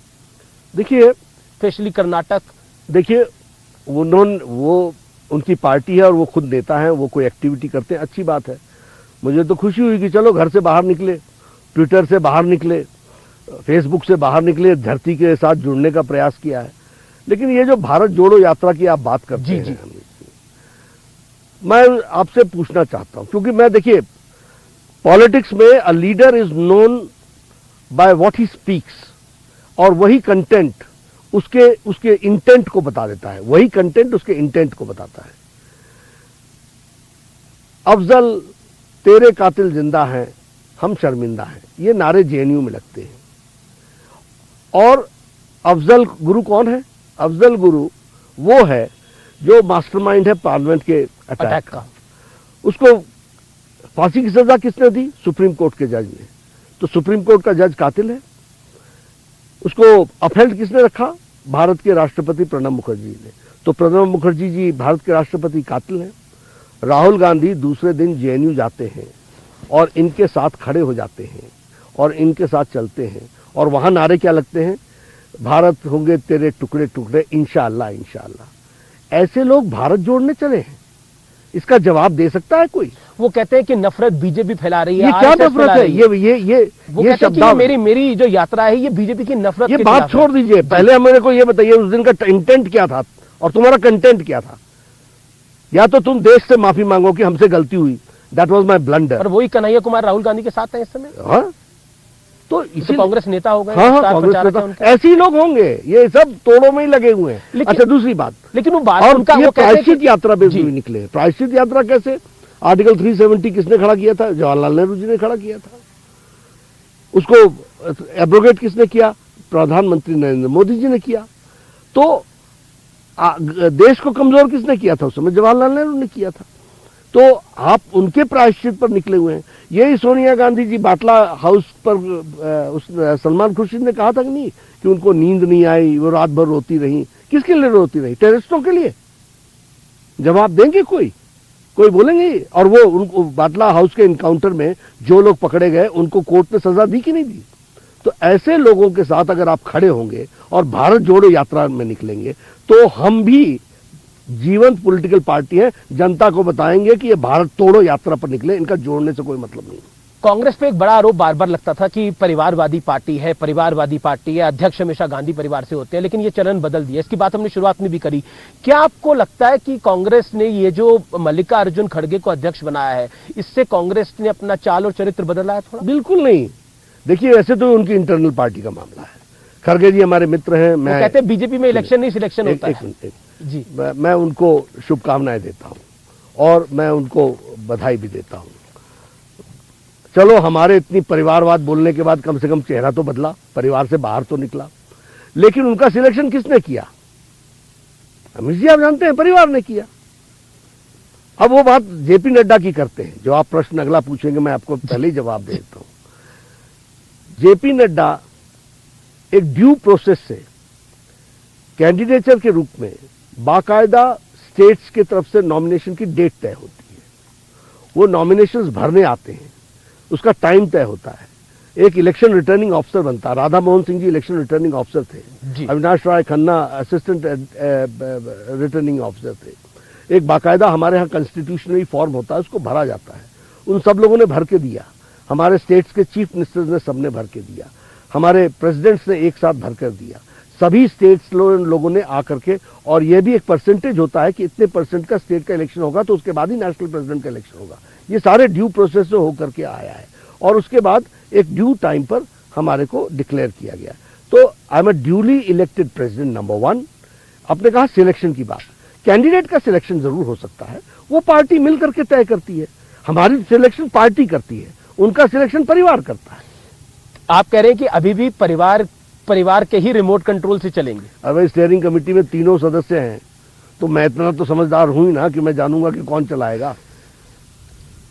देखिए, स्पेशली कर्नाटक। देखिए, वो उनकी पार्टी है और वो खुद नेता है, वो कोई एक्टिविटी करते हैं, अच्छी बात है। मुझे तो खुशी हुई कि चलो घर से बाहर निकले, ट्विटर से बाहर निकले, फेसबुक से बाहर निकले, धरती के साथ जुड़ने का प्रयास किया है। लेकिन ये जो भारत जोड़ो यात्रा की आप बात करते हैं, जी। मैं आपसे पूछना चाहता हूं, क्योंकि मैं, देखिए, पॉलिटिक्स में a leader is known by what he speaks, और वही कंटेंट उसके इंटेंट को बता देता है। वही कंटेंट उसके इंटेंट को बताता है। अफजल तेरे कातिल जिंदा हैं, हम शर्मिंदा हैं, ये नारे जेएनयू में लगते हैं। और अफजल गुरु कौन है? अफजल गुरु वो है जो मास्टरमाइंड है पार्लियामेंट के अटैक का। उसको फांसी की सजा किसने दी? सुप्रीम कोर्ट के जज ने। तो सुप्रीम कोर्ट का जज कातिल है। उसको अपहेल्ड किसने रखा? भारत के राष्ट्रपति प्रणब मुखर्जी ने। तो प्रणब मुखर्जी जी भारत के राष्ट्रपति कातिल हैं। राहुल गांधी दूसरे दिन जेएनयू जाते हैं और इनके साथ खड़े हो जाते हैं और इनके साथ चलते हैं, और वहां नारे क्या लगते हैं? भारत होंगे तेरे टुकड़े टुकड़े, इंशाअल्लाह इंशाअल्लाह। ऐसे लोग भारत जोड़ने चले हैं, इसका जवाब दे सकता है कोई? वो कहते हैं कि नफरत बीजेपी फैला रही है। ये क्या नफरत है? ये शब्द, मेरी जो यात्रा है ये बीजेपी की नफरत। ये बात छोड़ दीजिए, पहले मेरे को ये बताइए उस दिन का इंटेंट क्या था और तुम्हारा कंटेंट क्या था? या तो तुम देश से माफी मांगो कि हमसे गलती हुई, दैट वाज माय ब्लंडर। और वही कन्हैया कुमार राहुल गांधी के साथ है इस समय। हाँ, तो इसी कांग्रेस नेता हो गए। हाँ, कांग्रेस नेता, ऐसे ही लोग होंगे। ये सब तोड़ों में ही लगे हुए हैं। अच्छा, दूसरी बात, लेकिन वो बात और उनका, ये प्रायश्चित यात्रा पे भी निकले। प्रायश्चित यात्रा कैसे? आर्टिकल 370 किसने खड़ा किया था? जवाहरलाल नेहरू जी ने खड़ा किया था। उसको एब्रोगेट किसने किया? प्रधानमंत्री नरेंद्र मोदी जी ने किया। तो देश को कमजोर किसने किया था? उस समय जवाहरलाल नेहरू ने किया था। तो आप उनके प्रायश्चित पर निकले हुए हैं। यही सोनिया गांधी जी बाटला हाउस पर सलमान खुर्शीद ने कहा था कि नहीं कि उनको नींद नहीं आई, वो रात भर रोती रही। किसके लिए रोती रही? टेररिस्टों के लिए। जवाब देंगे कोई बोलेंगे? और वो उनको बाटला हाउस के इनकाउंटर में जो लोग पकड़े गए उनको कोर्ट ने सजा दी कि नहीं दी? तो ऐसे लोगों के साथ अगर आप खड़े होंगे और भारत जोड़ो यात्रा में निकलेंगे, तो हम भी जीवंत पॉलिटिकल पार्टी है, जनता को बताएंगे कि ये भारत तोड़ो यात्रा पर निकले, इनका जोड़ने से कोई मतलब नहीं। कांग्रेस पे एक बड़ा आरोप बार बार लगता था कि परिवारवादी पार्टी है, परिवारवादी पार्टी है, अध्यक्ष हमेशा गांधी परिवार से होते हैं, लेकिन ये चलन बदल दिया। इसकी बात हमने शुरुआत में भी करी। क्या आपको लगता है कि कांग्रेस ने ये जो मल्लिकार्जुन खड़गे को अध्यक्ष बनाया है, इससे कांग्रेस ने अपना चाल और चरित्र बदला है थोड़ा? बिल्कुल नहीं। देखिए, वैसे तो उनकी इंटरनल पार्टी का मामला है। खड़गे जी हमारे मित्र हैं। मैं कहते हैं बीजेपी में इलेक्शन नहीं सिलेक्शन होता है। जी, मैं उनको शुभकामनाएं देता हूं और मैं उनको बधाई भी देता हूं। चलो, हमारे इतनी परिवारवाद बोलने के बाद कम से कम चेहरा तो बदला, परिवार से बाहर तो निकला। लेकिन उनका सिलेक्शन किसने किया? अमित जी आप जानते हैं, परिवार ने किया। अब वो बात जेपी नड्डा की करते हैं, जो आप प्रश्न अगला पूछेंगे मैं आपको पहले ही जवाब दे देता हूं। जेपी नड्डा एक ड्यू प्रोसेस से कैंडिडेचर के रूप में बाकायदा स्टेट्स की तरफ से नॉमिनेशन की डेट तय होती है। वो नॉमिनेशंस भरने आते हैं, उसका टाइम तय होता है। एक इलेक्शन रिटर्निंग ऑफिसर बनता है। Radha Mohan Singh ji election returning officer थे, Avinash Rai Khanna assistant returning officer थे। एक बाकायदा हमारे यहाँ कॉन्स्टिट्यूशनरी फॉर्म होता है, उसको भरा जाता है। उन सब लोगों ने भर के दिया। हमारे स्टेट्स के चीफ मिनिस्टर्स ने सबने भर के दिया, हमारे प्रेसिडेंट्स ने एक साथ भर कर दिया, सभी स्टेट्स लोगों ने आकर के। और यह भी एक परसेंटेज होता है कि इतने परसेंट का स्टेट का इलेक्शन होगा तो उसके बाद ही नेशनल प्रेसिडेंट का इलेक्शन होगा। ये सारे ड्यू प्रोसेस से होकर के आया है और उसके बाद एक ड्यू टाइम पर हमारे को डिक्लेयर किया गया। तो I am a duly elected president number 1। आपने कहा सिलेक्शन की बात, कैंडिडेट का सिलेक्शन जरूर हो सकता है, वो पार्टी मिलकर के तय करती है। हमारी सिलेक्शन पार्टी करती है, उनका सिलेक्शन परिवार करता है। आप कह रहे हैं कि अभी भी परिवार के ही रिमोट कंट्रोल से चलेंगे? अगर स्टीयरिंग कमेटी में तीनों सदस्य हैं तो मैं इतना तो समझदार हूं ही ना कि मैं जानूंगा कि कौन चलाएगा।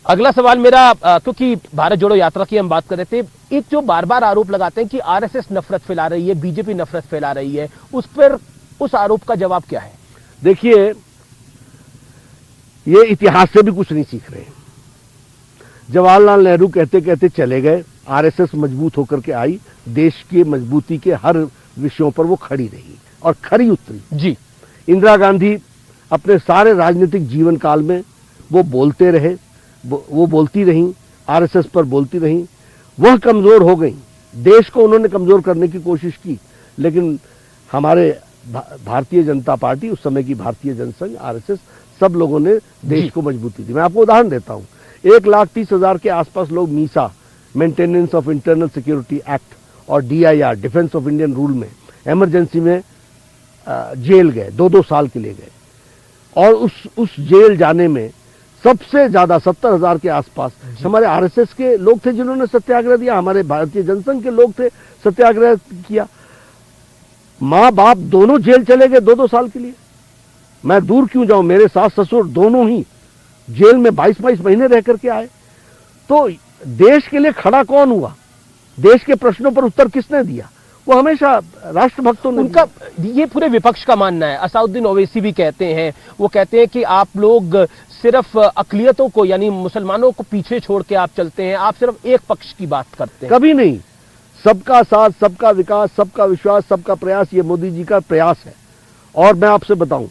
अगला सवाल मेरा, क्योंकि भारत जोड़ो यात्रा की हम बात कर रहे थे, एक जो बार बार आरोप लगाते हैं कि आरएसएस नफरत फैला रही है, बीजेपी नफरत फैला रही है, उस पर उस आरोप का जवाब क्या है? देखिए, ये इतिहास से भी कुछ नहीं सीख रहे हैं। जवाहरलाल नेहरू कहते कहते चले गए, आरएसएस मजबूत होकर के आई, देश की मजबूती के हर विषयों पर वो खड़ी रही और खरी उतरी। जी, इंदिरा गांधी अपने सारे राजनीतिक जीवन काल में वो बोलते रहे, वो बोलती रहीं, आरएसएस पर बोलती रहीं। वह कमजोर हो गई, देश को उन्होंने कमजोर करने की कोशिश की, लेकिन हमारे भारतीय जनता पार्टी, उस समय की भारतीय जनसंघ, आरएसएस, सब लोगों ने देश को मजबूती दी। मैं आपको उदाहरण देता हूं, 1,30,000 के आसपास लोग MISA, maintenance of internal security act, और DIR, defence of Indian rule में इमरजेंसी में जेल गए, 2-2 साल के लिए गए। और उस जेल जाने में सबसे ज्यादा 70,000 के आसपास हमारे आरएसएस के लोग थे जिन्होंने सत्याग्रह दिया, हमारे भारतीय जनसंघ के लोग थे, सत्याग्रह किया। मां बाप दोनों जेल चले गए 2-2 साल के लिए। मैं दूर क्यों जाऊं, मेरे सास ससुर दोनों ही जेल में 22-22 महीने रह करके आए। तो देश के लिए खड़ा कौन हुआ? देश के प्रश्नों पर उत्तर किसने दिया? वो हमेशा राष्ट्रभक्तों ने। उनका ये पूरे विपक्ष का मानना है। असाउद्दीन ओवैसी भी कहते हैं, वो कहते हैं कि आप लोग सिर्फ अकलियतों को, यानी मुसलमानों को पीछे छोड़ के आप चलते हैं, आप सिर्फ एक पक्ष की बात करते हैं। कभी नहीं। सबका साथ, सबका विकास, सबका विश्वास, सबका प्रयास, ये मोदी जी का प्रयास है। और मैं आपसे बताऊं,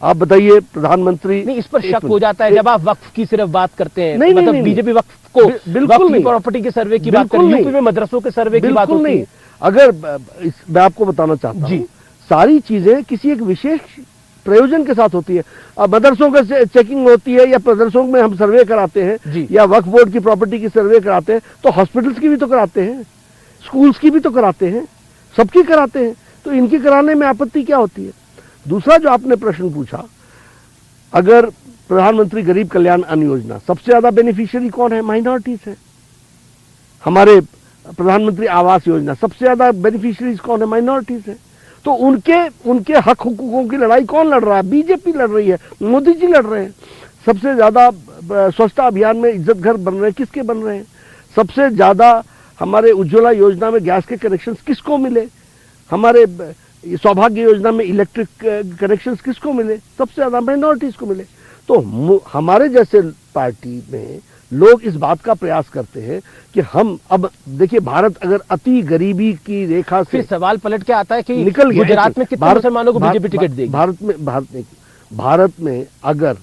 आप बताइए, प्रधानमंत्री नहीं, इस पर शक हो जाता है जब आप वक्फ की सिर्फ बात करते हैं। नहीं, मतलब बीजेपी वक्फ को, बिल्कुल नहीं, प्रॉपर्टी के सर्वे की बात करें, यूपी में मदरसों के सर्वे की बात होती है। अगर मैं आपको बताना चाहता हूं, सारी चीजें किसी एक विशेष प्रयोजन के साथ होती है। अब मदरसों का चेकिंग होती है, या मदरसों में हम सर्वे कराते हैं, या वक्फ बोर्ड की प्रॉपर्टी की सर्वे कराते हैं, तो हॉस्पिटल्स की भी तो कराते हैं, स्कूल्स की भी तो कराते हैं, सबकी कराते हैं। तो इनकी कराने में आपत्ति क्या होती है? दूसरा जो आपने प्रश्न पूछा, अगर प्रधानमंत्री गरीब कल्याण अन्न योजना, सबसे ज्यादा बेनिफिशियरी कौन है? माइनॉरिटीज है। हमारे प्रधानमंत्री आवास योजना, सबसे ज्यादा बेनिफिशियरीज कौन है? माइनॉरिटीज है। तो उनके हक हुकूकों की लड़ाई कौन लड़ रहा है? बीजेपी लड़ रही है, मोदी जी लड़ रहे हैं। सबसे ज्यादा स्वच्छता अभियान में इज्जत घर बन रहे हैं, किसके बन रहे हैं? सबसे ज्यादा हमारे उज्ज्वला योजना में गैस के कनेक्शंस किसको मिले? हमारे सौभाग्य योजना में इलेक्ट्रिक कनेक्शंस किसको मिले? सबसे ज्यादा माइनॉरिटीज को मिले। तो हमारे जैसे पार्टी में लोग इस बात का प्रयास करते हैं कि हम, अब देखिए, भारत अगर अति गरीबी की रेखा से, फिर सवाल पलट के आता है कि निकल गया, गुजरात में कितने मुसलमानों को बीजेपी टिकट देगी? भारत में अगर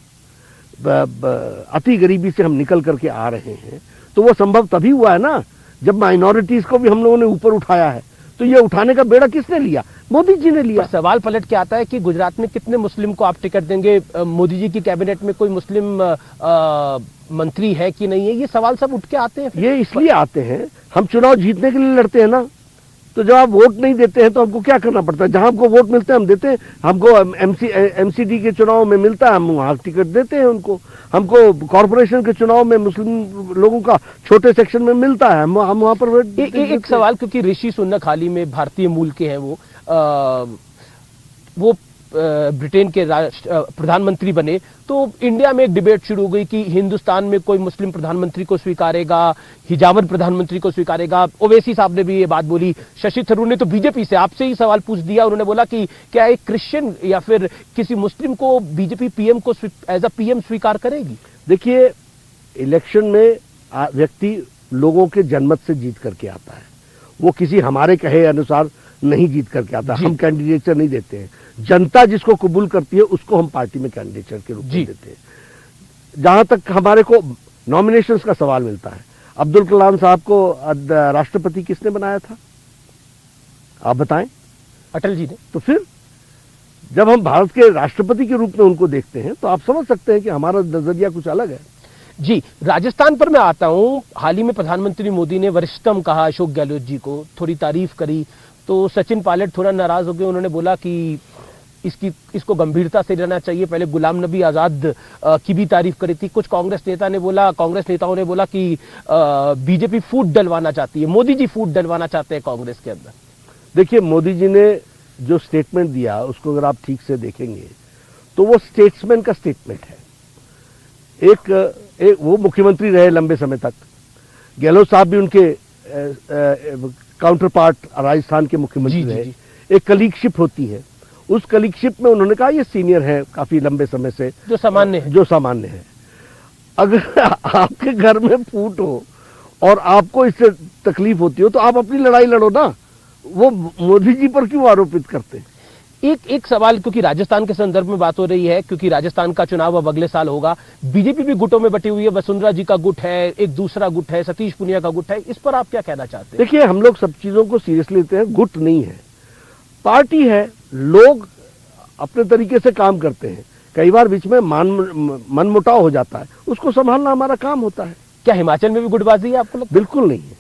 अति गरीबी से हम निकल करके आ रहे हैं, तो वो संभव तभी हुआ है ना जब माइनॉरिटीज को भी हम लोगों ने ऊपर उठाया है। तो ये उठाने का बेड़ा किसने लिया? मोदी जी ने लिया। सवाल पलट के आता है कि गुजरात में कितने मुस्लिम को आप टिकट देंगे? मोदी जी की कैबिनेट में कोई मुस्लिम मंत्री है कि नहीं है? ये सवाल सब उठ के आते हैं। ये इसलिए आते हैं, हम चुनाव जीतने के लिए लड़ते हैं ना, तो जब आप वोट नहीं देते हैं तो हमको क्या करना पड़ता है? जहां हमको वोट मिलते हैं हम देते हैं। हमको एमसीडी के चुनाव में मिलता है, हम वहां टिकट देते हैं उनको। हमको कॉर्पोरेशन के चुनाव में मुस्लिम लोगों का छोटे सेक्शन में मिलता है, हम वहां पर एक सवाल, क्योंकि ऋषि सुनक हाल ही में भारतीय मूल के हैं, वो ब्रिटेन के प्रधानमंत्री बने, तो इंडिया में एक डिबेट शुरू हो गई कि हिंदुस्तान में कोई मुस्लिम प्रधानमंत्री को स्वीकारेगा, हिजावर प्रधानमंत्री को स्वीकारेगा। ओवैसी साहब ने भी ये बात बोली। शशि थरूर ने तो बीजेपी से आपसे ही सवाल पूछ दिया, उन्होंने बोला कि क्या एक क्रिश्चियन या फिर किसी मुस्लिम को बीजेपी पीएम को एज अ पीएम स्वीकार करेगी? देखिए, इलेक्शन में व्यक्ति लोगों के जनमत से जीत करके आता है, वो किसी हमारे कहे अनुसार नहीं जीत करके आता। हम कैंडिडेचर नहीं देते हैं, जनता जिसको कबूल करती है उसको हम पार्टी में कैंडिडेचर के रूप में देते हैं। जहां तक हमारे को नॉमिनेशंस का सवाल मिलता है, अब्दुल कलाम साहब को राष्ट्रपति किसने बनाया था? आप बताएं। अटल जी ने। तो फिर जब हम भारत के राष्ट्रपति के रूप में उनको देखते हैं तो आप समझ सकते हैं कि हमारा नजरिया कुछ अलग है। जी, राजस्थान पर मैं आता हूं। हाल ही में प्रधानमंत्री मोदी ने वरिष्ठतम कहा अशोक गहलोत जी को, थोड़ी तारीफ करी, तो सचिन पायलट थोड़ा नाराज हो गए। उन्होंने बोला कि इसको गंभीरता से लेना चाहिए। पहले गुलाम नबी आजाद की भी तारीफ करी थी। कुछ कांग्रेस नेताओं ने बोला कि बीजेपी फूट डलवाना चाहती है, मोदी जी फूट डलवाना चाहते हैं कांग्रेस के अंदर। देखिए, मोदी जी ने जो स्टेटमेंट दिया उसको अगर आप ठीक से देखेंगे तो वो स्टेट्समैन का स्टेटमेंट है। एक वो मुख्यमंत्री रहे लंबे समय तक, गहलोत साहब भी उनके काउंटर पार्ट राजस्थान के मुख्यमंत्री रहे। एक कलीगशिप होती है, उस कलीगशिप में उन्होंने कहा ये सीनियर है काफी लंबे समय से, जो सामान्य है। अगर आपके घर में फूट हो और आपको इससे तकलीफ होती हो तो आप अपनी लड़ाई लड़ो ना, वो मोदी जी पर क्यों आरोपित करते? एक सवाल, क्योंकि राजस्थान के संदर्भ में बात हो रही है, क्योंकि राजस्थान का चुनाव अब अगले साल होगा। बीजेपी भी गुटों में बटी हुई है, वसुंधरा जी का गुट है, एक दूसरा गुट है, सतीश पुनिया का गुट है। इस पर आप क्या कहना चाहते हैं? देखिए, हम लोग सब चीजों को सीरियसली लेते हैं। गुट नहीं है, पार्टी है। लोग अपने तरीके से काम करते हैं, कई बार बीच में मनमुटाव हो जाता है, उसको संभालना हमारा काम होता है। क्या हिमाचल में भी गुटबाजी है आपको लगता है? बिल्कुल नहीं है।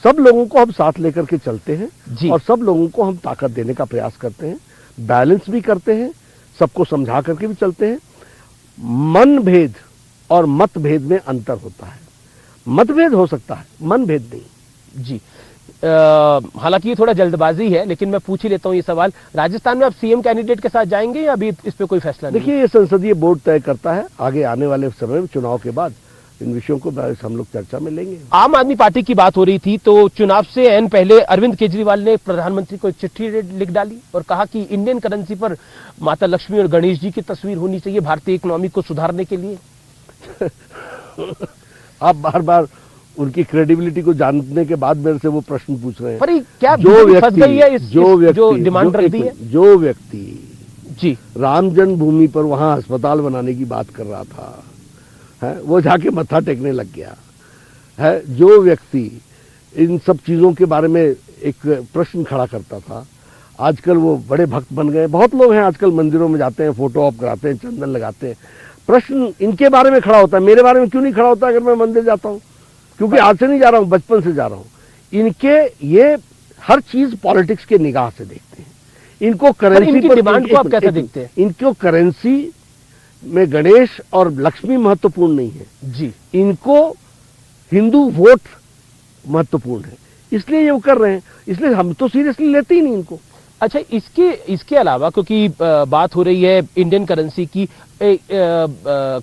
सब लोगों को हम साथ लेकर के चलते हैं और सब लोगों को हम ताकत देने का प्रयास करते हैं, बैलेंस भी करते हैं, सबको समझा करके भी चलते हैं। मनभेद और मतभेद में अंतर होता है। मतभेद हो सकता है, मनभेद नहीं। जी, हालांकि ये थोड़ा जल्दबाजी है, लेकिन मैं पूछ ही लेता हूं ये सवाल। राजस्थान में आप सीएम कैंडिडेट के साथ जाएंगे या अभी इस पे कोई फैसला नहीं? देखिए, ये संसदीय बोर्ड तय करता है। आगे आने वाले समय में चुनाव के बाद इन विषयों को हम लोग चर्चा में लेंगे। आम आदमी पार्टी की बात हो रही थी, तो चुनाव से एन पहले अरविंद केजरीवाल ने प्रधानमंत्री को एक चिट्ठी लिख डाली और कहा कि इंडियन करेंसी पर माता लक्ष्मी और गणेश जी की तस्वीर होनी चाहिए भारतीय इकोनॉमी को सुधारने के लिए। आप बार बार उनकी क्रेडिबिलिटी को जानने के बाद मेरे से वो प्रश्न पूछ रहे हैं। पर क्या फंस गई है जो डिमांड रख दी है? जो व्यक्ति जी राम जन्मभूमि पर वहां अस्पताल बनाने की बात कर रहा था, है, वो जाके मत्था टेकने लग गया है। जो व्यक्ति इन सब चीजों के बारे में एक प्रश्न खड़ा करता था, आजकल वो बड़े भक्त बन गए। बहुत लोग हैं आजकल मंदिरों में जाते हैं, फोटो ऑप कराते हैं, चंदन लगाते हैं। प्रश्न इनके बारे में खड़ा होता है, मेरे बारे में क्यों नहीं खड़ा होता? अगर मैं मंदिर जाता हूं, क्योंकि आज से नहीं जा रहा हूं, बचपन से जा रहा हूं। इनके ये हर चीज पॉलिटिक्स के निगाह से देखते हैं। इनको करेंसी पर डिमांड को आप कैसे देखते हैं? इनको करेंसी में गणेश और लक्ष्मी महत्वपूर्ण नहीं है जी, इनको हिंदू वोट महत्वपूर्ण है, इसलिए ये वो कर रहे हैं। इसलिए हम तो सीरियसली लेते ही नहीं इनको। अच्छा, इसके अलावा, क्योंकि बात हो रही है इंडियन करेंसी की,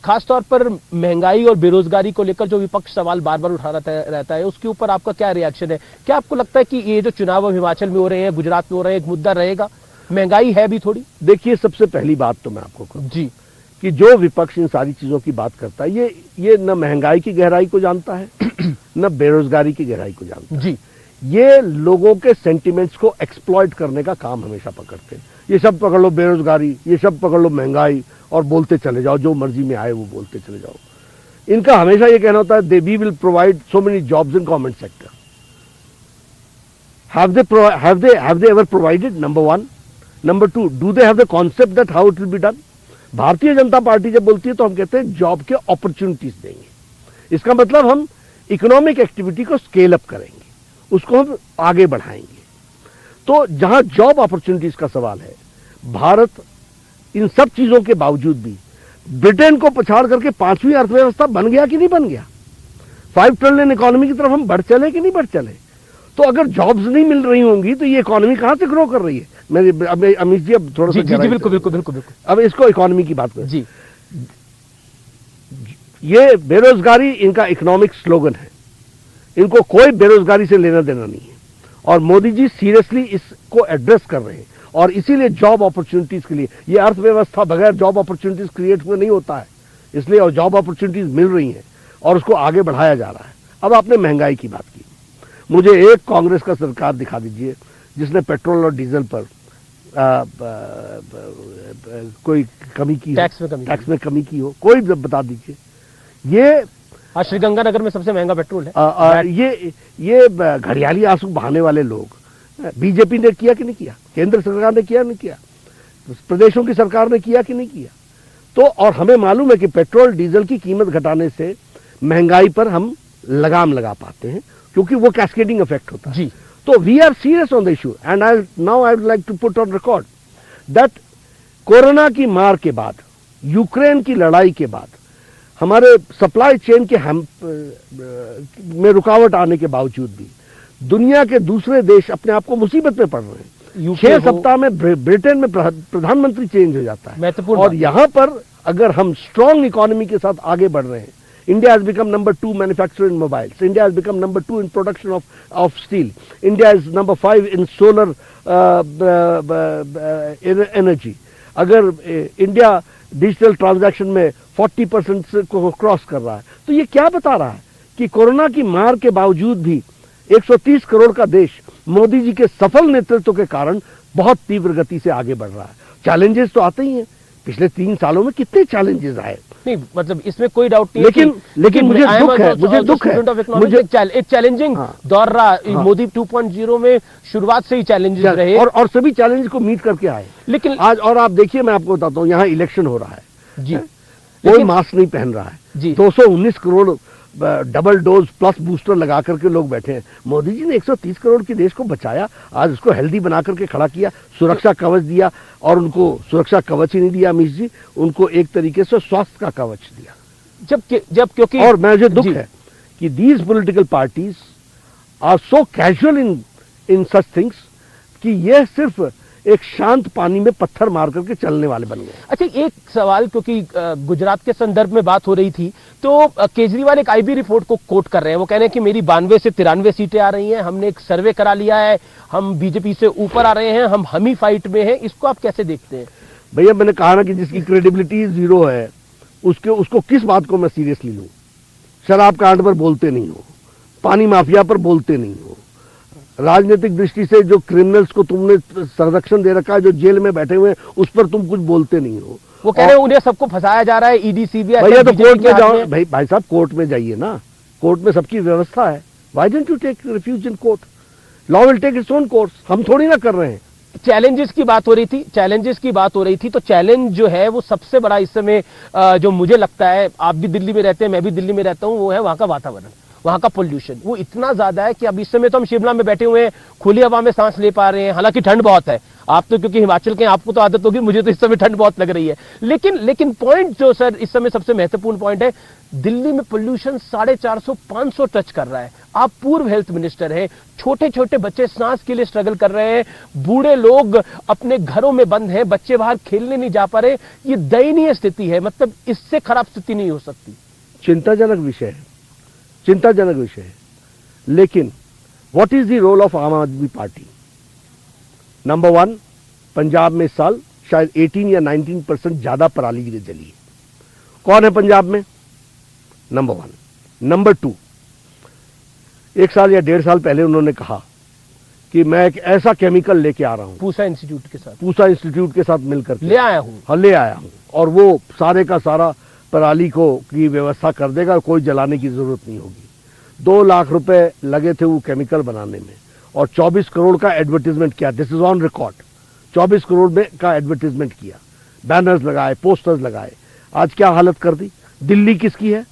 खास तौर पर महंगाई और बेरोजगारी को लेकर जो विपक्ष सवाल बार बार उठा रहता है, उसके ऊपर आपका क्या रिएक्शन है? क्या आपको लगता है कि ये जो चुनाव अब हिमाचल में हो रहे हैं, गुजरात में हो रहे हैं, एक मुद्दा रहेगा? महंगाई है भी थोड़ी। देखिए, सबसे पहली बात तो मैं आपको कहूं जी कि जो विपक्ष इन सारी चीजों की बात करता है, ये न महंगाई की गहराई को जानता है न बेरोजगारी की गहराई को जानता है। जी, ये लोगों के सेंटिमेंट्स को एक्सप्लॉइट करने का काम हमेशा पकड़ते हैं। ये सब पकड़ लो बेरोजगारी, ये सब पकड़ लो महंगाई, और बोलते चले जाओ, जो मर्जी में आए वो बोलते चले जाओ। इनका हमेशा ये कहना होता है we will provide so many jobs in government sector. have they ever provided? Number one. Number two, do they have the concept that how it will be done? Bharatiya Janata party जब बोलती है तो हम कहते हैं जॉब के अपॉर्चुनिटीज देंगे। इसका मतलब हम इकोनॉमिक एक्टिविटी को स्केल अप करेंगे, उसको हम आगे बढ़ाएंगे। तो जहां जॉब अपॉर्चुनिटीज का सवाल है, भारत इन सब चीजों के बावजूद भी ब्रिटेन को पछाड़ करके 5वीं अर्थव्यवस्था बन गया कि नहीं बन गया? 5 ट्रिलियन इकोनॉमी की तरफ हम बढ़ चले कि नहीं बढ़ चले? तो अगर जॉब्स नहीं मिल रही होंगी तो ये इकोनॉमी कहां से ग्रो कर रही है? मेरे अमित जी अब थोड़ा सा जी बिल्कुल बिल्कुल बिल्कुल। अब इसको इकोनॉमी की बात करें जी। ये बेरोजगारी इनका इकोनॉमिक स्लोगन है, इनको कोई बेरोजगारी से लेना देना नहीं है, और मोदी जी सीरियसली इसको एड्रेस कर रहे हैं। और इसीलिए जॉब अपॉर्चुनिटीज के लिए, ये अर्थव्यवस्था बगैर जॉब अपॉर्चुनिटीज क्रिएट हुए नहीं होता है, इसलिए और जॉब अपॉर्चुनिटीज मिल रही हैं और उसको आगे बढ़ाया जा रहा है। अब आपने महंगाई की बात की, मुझे एक कांग्रेस का सरकार दिखा दीजिए जिसने पेट्रोल और डीजल पर कोई कमी की, टैक्स में कमी की हो, कोई बता दीजिए। ये श्रीगंगानगर में सबसे महंगा पेट्रोल है। ये घड़ियाली आंसू बहाने वाले लोग, बीजेपी ने किया कि नहीं किया? केंद्र सरकार ने किया नहीं किया? प्रदेशों की सरकार ने किया कि नहीं किया? तो और हमें मालूम है कि पेट्रोल डीजल की कीमत घटाने से महंगाई पर हम लगाम लगा पाते हैं, क्योंकि वो कैस्केडिंग इफेक्ट होता है जी। तो we are serious on the issue, and I would like to put on record that corona की मार के बाद, यूक्रेन की लड़ाई के बाद, हमारे सप्लाई चेन के में रुकावट आने के बावजूद भी दुनिया के दूसरे देश अपने आप को मुसीबत में पड़ रहे हैं। 6 सप्ताह में ब्रिटेन में प्रधानमंत्री चेंज हो जाता है, और यहां पर अगर हम स्ट्रांग इकोनॉमी के साथ आगे बढ़ रहे हैं, India has become number 2 manufacturer in mobiles. India has become number 2 in production of steel. India is number 5 in solar energy. अगर इंडिया डिजिटल ट्रांजैक्शन में 40% को क्रॉस कर रहा है, तो ये क्या बता रहा है कि कोरोना की मार के बावजूद भी 130 करोड़ का देश मोदी जी के सफल नेतृत्व के कारण बहुत तीव्र गति से आगे बढ़ रहा है। चैलेंजेस तो आते ही हैं, पिछले 3 सालों में कितने चैलेंजेस आए, नहीं मतलब इसमें कोई डाउट नहीं, लेकिन मुझे दुख है मुझे एक चैलेंजिंग दौर रहा। मोदी 2.0 में शुरुआत से ही चैलेंजेस रहे, और सभी चैलेंज को मीट करके आए। लेकिन आज और आप देखिए, मैं आपको बताता हूँ, यहाँ इलेक्शन हो रहा है जी, कोई मास्क नहीं पहन रहा है जी। 219 crore double dose plus booster लगा करके लोग बैठे हैं। मोदी जी ने 130 करोड़ के देश को बचाया, आज उसको हेल्दी बना करके खड़ा किया, सुरक्षा कवच दिया, और उनको सुरक्षा कवच ही नहीं दिया अमित जी, उनको एक तरीके से स्वास्थ्य का कवच दिया। जब क्योंकि और मुझे दुख है कि these political parties are so casual in such things कि यह सिर्फ एक शांत पानी में पत्थर मार करके चलने वाले बन गए। अच्छा, एक सवाल, क्योंकि गुजरात के संदर्भ में बात हो रही थी, तो केजरीवाल एक आईबी रिपोर्ट को कोट कर रहे हैं। वो कह रहे हैं कि मेरी 92 से 93 सीटें आ रही हैं, हमने एक सर्वे करा लिया है, हम बीजेपी से ऊपर आ रहे हैं, हम ही फाइट में हैं। इसको आप कैसे देखते हैं? भैया, मैंने कहा ना कि जिसकी क्रेडिबिलिटी 0 है, उसको किस बात को मैं सीरियसली लूं? शराब कांड पर बोलते नहीं हो, पानी माफिया पर बोलते नहीं हो, राजनीतिक दृष्टि से जो क्रिमिनल्स को तुमने संरक्षण दे रखा है, जो जेल में बैठे हुए हैं, उस पर तुम कुछ बोलते नहीं हो। वो कह रहे हैं उन्हें सबको फंसाया जा रहा है, ईडी सीबीआई। भैया तो कोर्ट में जाओ, भाई साहब कोर्ट में जाइए ना, कोर्ट में सबकी व्यवस्था है। Why don't you take refuge in court? Law will take its own course. हम थोड़ी ना कर रहे हैं। चैलेंजेस की बात हो रही थी, तो चैलेंज जो है वो सबसे बड़ा इस समय जो मुझे लगता है, आप भी दिल्ली में रहते हैं, मैं भी दिल्ली में रहता हूं, वो है वहां का वातावरण, वहां का पोल्यूशन। वो इतना ज्यादा है कि अब इस समय तो हम शिमला में बैठे हुए हैं, खुली हवा में सांस ले पा रहे हैं, हालांकि ठंड बहुत है। आप तो क्योंकि हिमाचल के, आपको तो आदत होगी, मुझे तो इस समय ठंड बहुत लग रही है। लेकिन पॉइंट जो सर इस समय सबसे महत्वपूर्ण पॉइंट है, दिल्ली में पोल्यूशन 450-500 टच कर रहा है। आप पूर्व हेल्थ मिनिस्टर हैं, छोटे छोटे बच्चे सांस के लिए स्ट्रगल कर रहे हैं, बूढ़े लोग अपने घरों में बंद हैं, बच्चे बाहर खेलने नहीं जा पा रहे। ये दयनीय स्थिति है, मतलब इससे खराब स्थिति नहीं हो सकती। चिंताजनक विषय है। लेकिन what is the role of Aam Aadmi party? Number 1, Punjab में इस साल शायद 18 या 19% ज्यादा पराली जली है। कौन है पंजाब में? नंबर 1। नंबर 2, 1 साल या 1.5 साल पहले उन्होंने कहा कि मैं एक ऐसा केमिकल लेके आ रहा हूं, पूसा इंस्टीट्यूट के साथ मिलकर ले आया हूं। हाँ, ले आया हूं, और वो सारे का सारा पराली को की व्यवस्था कर देगा, कोई जलाने की जरूरत नहीं होगी। 2 लाख रुपए लगे थे वो केमिकल बनाने में, और 24 करोड़ का एडवर्टीजमेंट किया। This is on record. 24 crore में का एडवर्टीजमेंट किया, बैनर्स लगाए, पोस्टर्स लगाए। आज क्या हालत कर दी। दिल्ली किसकी है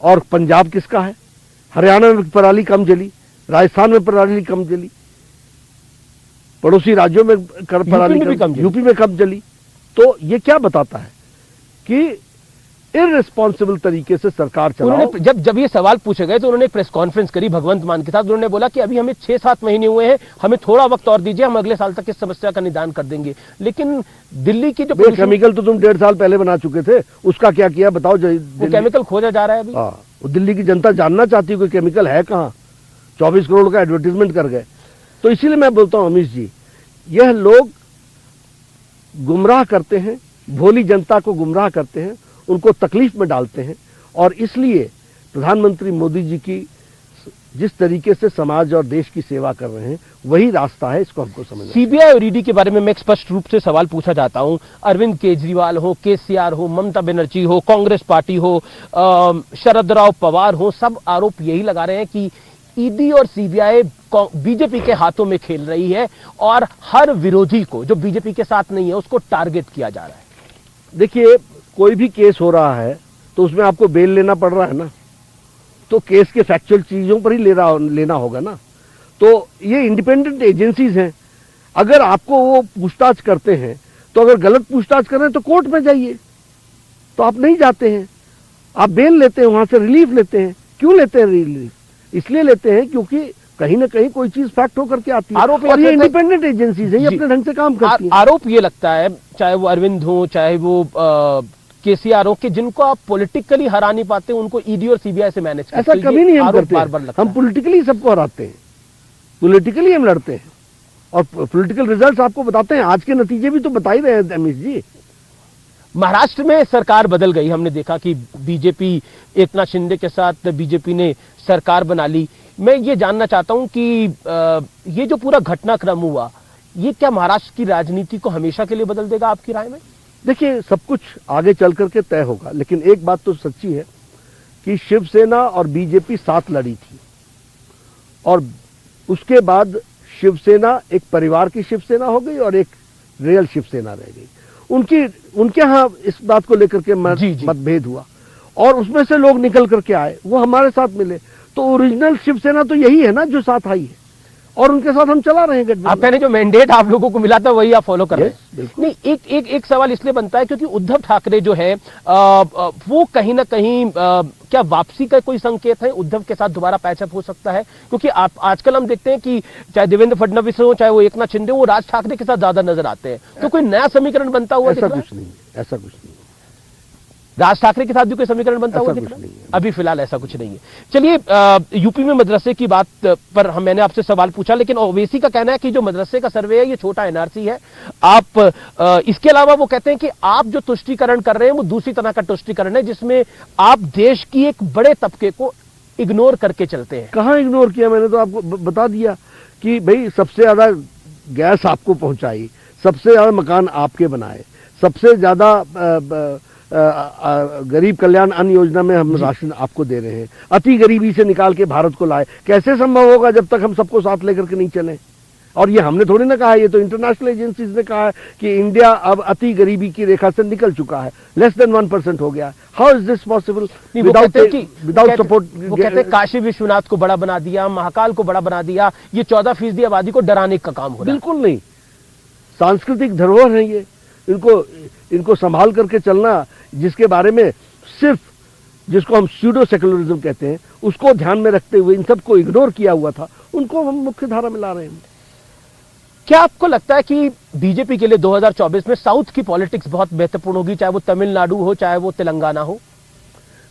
और पंजाब किसका है? हरियाणा में पराली कम जली, राजस्थान में पराली कम जली, पड़ोसी राज्यों में पराली यूपी में कम जली। तो ये क्या बताता है कि इररिस्पॉन्सिबल तरीके से सरकार चलाओ। जब ये सवाल पूछे गए तो उन्होंने एक प्रेस कॉन्फ्रेंस करी भगवंत मान के साथ। उन्होंने बोला कि अभी हमें 6-7 महीने हुए हैं, हमें थोड़ा वक्त और दीजिए, हम अगले साल तक इस समस्या का निदान कर देंगे। लेकिन दिल्ली की जो केमिकल तो तुम 1.5 साल पहले बना चुके थे, उसका क्या किया बताओ। वो केमिकल खोजा जा रहा है अभी। दिल्ली की जनता जानना चाहती है कोई केमिकल है कहां। 24 करोड़ का एडवर्टीजमेंट कर गए। तो इसीलिए मैं बोलता हूं अमीश जी, यह लोग गुमराह करते हैं, भोली जनता को गुमराह करते हैं, उनको तकलीफ में डालते हैं। और इसलिए प्रधानमंत्री मोदी जी की जिस तरीके से समाज और देश की सेवा कर रहे हैं वही रास्ता है, इसको हमको समझना। सीबीआई और ईडी के बारे में मैं स्पष्ट रूप से सवाल पूछा जाता हूं। अरविंद केजरीवाल हो, केसीआर हो, ममता बनर्जी हो, कांग्रेस पार्टी हो, शरद राव पवार हो, सब आरोप यही लगा रहे हैं कि ईडी और सीबीआई बीजेपी के हाथों में खेल रही है और हर विरोधी को जो बीजेपी के साथ नहीं है उसको टारगेट किया जा रहा है। देखिए, कोई भी केस हो रहा है तो उसमें आपको बेल लेना पड़ रहा है ना, तो केस के फैक्चुअल चीजों पर ही लेना होगा ना। तो ये इंडिपेंडेंट एजेंसीज हैं। अगर आपको वो पूछताछ करते हैं तो अगर गलत पूछताछ कर रहे हैं तो कोर्ट में जाइए। तो आप नहीं जाते हैं, आप बेल लेते हैं, वहां से रिलीफ लेते हैं। क्यों लेते हैं रिलीफ? इसलिए लेते हैं क्योंकि कहीं ना कहीं कोई चीज फैक्ट होकर के आती है। और ये इंडिपेंडेंट एजेंसीज है, ये अपने ढंग से काम करती है। आरोप ये लगता है, चाहे वो अरविंद हो, चाहे वो केसीआर हो, कि जिनको आप पॉलिटिकली हरा नहीं पाते उनको ईडी और सीबीआई से मैनेज करते। ऐसा कभी नहीं हम करते। हम पॉलिटिकली सबको हराते हैं, पॉलिटिकली हम लड़ते हैं और पॉलिटिकल रिजल्ट्स आपको बताते हैं। आज के नतीजे भी तो बता ही रहे हैं अमीश जी। महाराष्ट्र में सरकार बदल गई। हमने देखा कि बीजेपी एकनाथ शिंदे के साथ बीजेपी ने सरकार बना ली। मैं ये जानना चाहता हूं कि ये जो पूरा घटनाक्रम हुआ, ये क्या महाराष्ट्र की राजनीति को हमेशा के लिए बदल देगा आपकी राय में? देखिए, सब कुछ आगे चल करके तय होगा, लेकिन एक बात तो सच्ची है कि शिवसेना और बीजेपी साथ लड़ी थी और उसके बाद शिवसेना एक परिवार की शिवसेना हो गई और एक रियल शिवसेना रह गई। उनके यहां इस बात को लेकर के मतभेद हुआ और उसमें से लोग निकल करके आए, वो हमारे साथ मिले। तो ओरिजिनल शिवसेना तो यही है ना जो साथ आई है और उनके साथ हम चला रहे हैं। आप कहने जो मैंडेट आप लोगों को मिला था वही आप फॉलो कर रहे हैं। नहीं, एक सवाल इसलिए बनता है क्योंकि उद्धव ठाकरे जो है वो कहीं ना कहीं क्या वापसी का कोई संकेत है? उद्धव के साथ दोबारा पैचअप हो सकता है? क्योंकि आजकल हम देखते हैं कि चाहे देवेंद्र फडणवीस हो, चाहे वो एकनाथ शिंदे हो, वो राज ठाकरे के साथ ज्यादा नजर आते हैं। तो कोई नया समीकरण बनता हुआ? ऐसा कुछ नहीं, ऐसा कुछ नहीं। राज ठाकरे के साथ भी कोई समीकरण बनता हुआ दिख रहा है? अभी फिलहाल ऐसा कुछ नहीं है। चलिए, यूपी में मदरसे की बात पर मैंने आपसे सवाल पूछा, लेकिन ओवैसी का कहना है कि जो मदरसे का सर्वे है ये छोटा एनआरसी है। आप इसके अलावा वो कहते हैं कि आप जो तुष्टीकरण कर रहे हैं वो दूसरी तरह का तुष्टीकरण है, जिसमें आप देश की एक बड़े तबके को इग्नोर करके चलते हैं। कहां इग्नोर किया? मैंने तो आपको बता दिया कि भाई सबसे ज्यादा गैस आपको पहुंचाई, सबसे ज्यादा मकान आपके बनाए, सबसे ज्यादा गरीब कल्याण अन्न योजना में हम राशन आपको दे रहे हैं, अति गरीबी से निकाल के भारत को लाए। कैसे संभव होगा जब तक हम सबको साथ लेकर के नहीं चलें? और ये हमने थोड़ी ना कहा है, ये तो इंटरनेशनल एजेंसीज ने कहा है कि इंडिया अब अति गरीबी की रेखा से निकल चुका है, लेस देन 1% हो गया। How is this possible without support? वो कहते हैं काशी विश्वनाथ को बड़ा बना दिया, महाकाल को बड़ा बना दिया, ये 14% आबादी को डराने का काम हो रहा है। बिल्कुल नहीं, सांस्कृतिक धरोहर है ये, इनको संभाल करके चलना, जिसके बारे में सिर्फ जिसको हम स्यूडो सेकुलरिज्म कहते हैं उसको ध्यान में रखते हुए इन सबको इग्नोर किया हुआ था, उनको हम मुख्य धारा में ला रहे हैं। क्या आपको लगता है कि बीजेपी के लिए 2024 में साउथ की पॉलिटिक्स बहुत महत्वपूर्ण होगी, चाहे वो तमिलनाडु हो, चाहे वो तेलंगाना हो?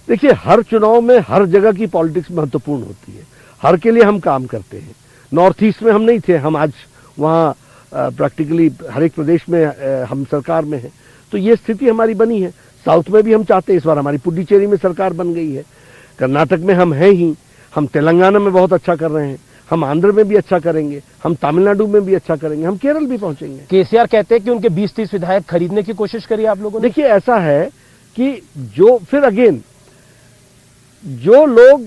देखिए, हर चुनाव में हर जगह की पॉलिटिक्स महत्वपूर्ण होती है, हर के लिए हम काम करते हैं। नॉर्थ ईस्ट में हम नहीं थे, हम आज वहां प्रैक्टिकली हर एक प्रदेश में हम सरकार में हैं, तो ये स्थिति हमारी बनी है। साउथ में भी हम चाहते हैं, इस बार हमारी पुडुचेरी में सरकार बन गई है, कर्नाटक में हम हैं ही, हम तेलंगाना में बहुत अच्छा कर रहे हैं, हम आंध्र में भी अच्छा करेंगे, हम तमिलनाडु में भी अच्छा करेंगे, हम केरल भी पहुंचेंगे। केसीआर कहते हैं कि उनके 20-30 विधायक खरीदने की कोशिश करी आप लोगों ने। देखिए ऐसा है कि जो फिर अगेन जो लोग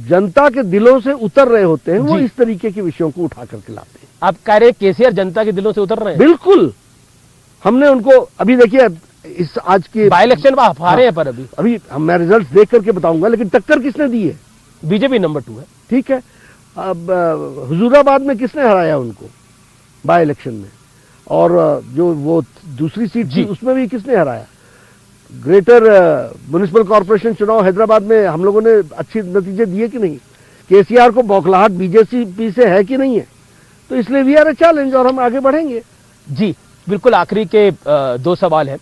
जनता के दिलों से उतर रहे होते हैं वो जी। इस तरीके के विषयों को उठा करके लाते हैं। आप कह रहे हैं केसीआर जनता के दिलों से उतर रहे हैं? बिल्कुल। हमने उनको अभी देखिए इस आज के बाई इलेक्शन में आप हारे हैं, पर अभी मैं रिजल्ट देख करके बताऊंगा, लेकिन टक्कर किसने दी है? बीजेपी नंबर 2 है। ठीक है। अब हुजूराबाद में किसने हराया उनको बाय इलेक्शन में? और जो वो दूसरी सीट थी उसमें भी किसने हराया? ग्रेटर म्युनिसिपल कॉर्पोरेशन चुनाव हैदराबाद में हम लोगों ने अच्छे नतीजे दिए कि नहीं? केसीआर को बौखलाहट बीजेपी से है कि नहीं है? तो इसलिए वी आर ए चैलेंज और हम आगे बढ़ेंगे। जी बिल्कुल। आखिरी के 2 सवाल है।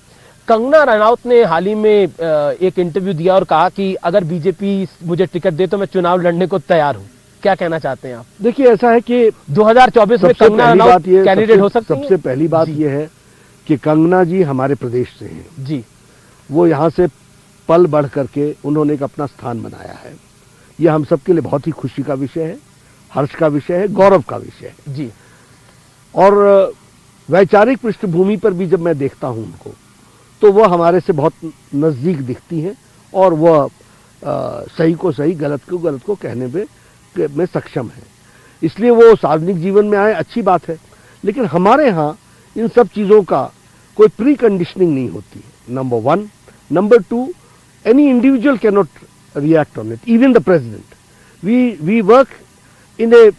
कंगना रनौत ने हाल ही में एक इंटरव्यू दिया और कहा कि अगर बीजेपी मुझे टिकट दे तो मैं चुनाव लड़ने को तैयार हूं। क्या कहना चाहते हैं आप? देखिए ऐसा है कि 2024 में कंगना रनौत कैंडिडेट हो सकती है। सबसे पहली बात यह है कि कंगना जी हमारे प्रदेश से हैं जी। वो यहां से पल बढ़ करके उन्होंने एक अपना स्थान बनाया है। यह हम सबके लिए बहुत ही खुशी का विषय है, हर्ष का विषय है, गौरव का विषय है जी। और वैचारिक पृष्ठभूमि पर भी जब मैं देखता हूं उनको तो वह हमारे से बहुत नजदीक दिखती हैं और वह सही को सही, गलत को गलत को कहने में सक्षम है। इसलिए वो सार्वजनिक जीवन में आए, अच्छी बात है। लेकिन हमारे यहाँ इन सब चीज़ों का कोई प्री कंडीशनिंग नहीं होती, number 1। Number 2, any individual can not react on it, even the president. We work in a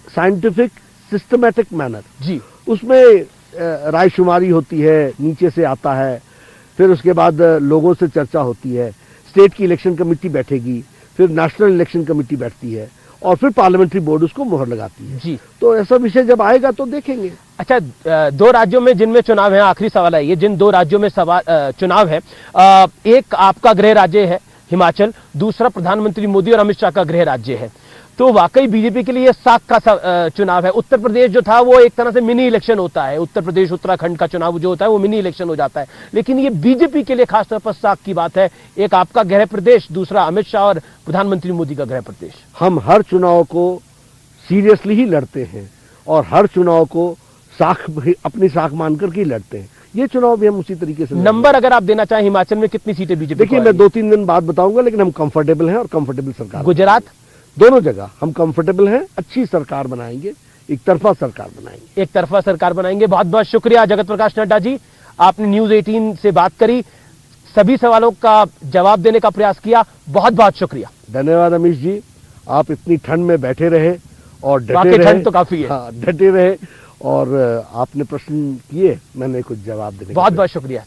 scientific systematic manner. जी। उसमें रायशुमारी होती है, नीचे से आता है, फिर उसके बाद लोगों से चर्चा होती है, स्टेट की इलेक्शन कमेटी बैठेगी, फिर नेशनल इलेक्शन कमेटी बैठती है और फिर पार्लियामेंट्री बोर्ड उसको मोहर लगाती है। जी। तो ऐसा विषय जब आएगा तो देखेंगे। अच्छा, 2 राज्यों में जिनमें चुनाव है, आखिरी सवाल है ये, जिन 2 राज्यों में चुनाव है, एक आपका गृह राज्य है हिमाचल, दूसरा प्रधानमंत्री मोदी और अमित शाह का गृह राज्य है। तो वाकई बीजेपी के लिए साख का चुनाव है। उत्तर प्रदेश जो था वो एक तरह से मिनी इलेक्शन होता है, उत्तर प्रदेश उत्तराखंड का चुनाव जो होता है वो मिनी इलेक्शन हो जाता है। लेकिन ये बीजेपी के लिए खासतौर पर साख की बात है। एक आपका गृह प्रदेश, दूसरा अमित शाह और प्रधानमंत्री मोदी का गृह प्रदेश। हम हर चुनाव को सीरियसली ही लड़ते हैं और हर चुनाव को साख अपनी साख मानकर के ही लड़ते हैं। ये चुनाव भी हम उसी तरीके से। नंबर अगर आप देना चाहें हिमाचल में कितनी सीटें बीजेपी? देखिए मैं 2-3 दिन बाद बताऊंगा, लेकिन हम कंफर्टेबल हैं और कंफर्टेबल सरकार। गुजरात, दोनों जगह हम कंफर्टेबल हैं, अच्छी सरकार बनाएंगे, एक तरफा सरकार बनाएंगे। एक तरफा सरकार बनाएंगे। बहुत बहुत शुक्रिया जगत प्रकाश नड्डा जी, आपने न्यूज़ 18 से बात करी, सभी सवालों का जवाब देने का प्रयास किया। बहुत बहुत शुक्रिया। धन्यवाद अमीश जी, आप इतनी ठंड में बैठे रहे और डटे रहे। ठंड तो काफी है। हाँ, डटे रहे और आपने प्रश्न किए, मैंने कुछ जवाब देने। बहुत बहुत शुक्रिया।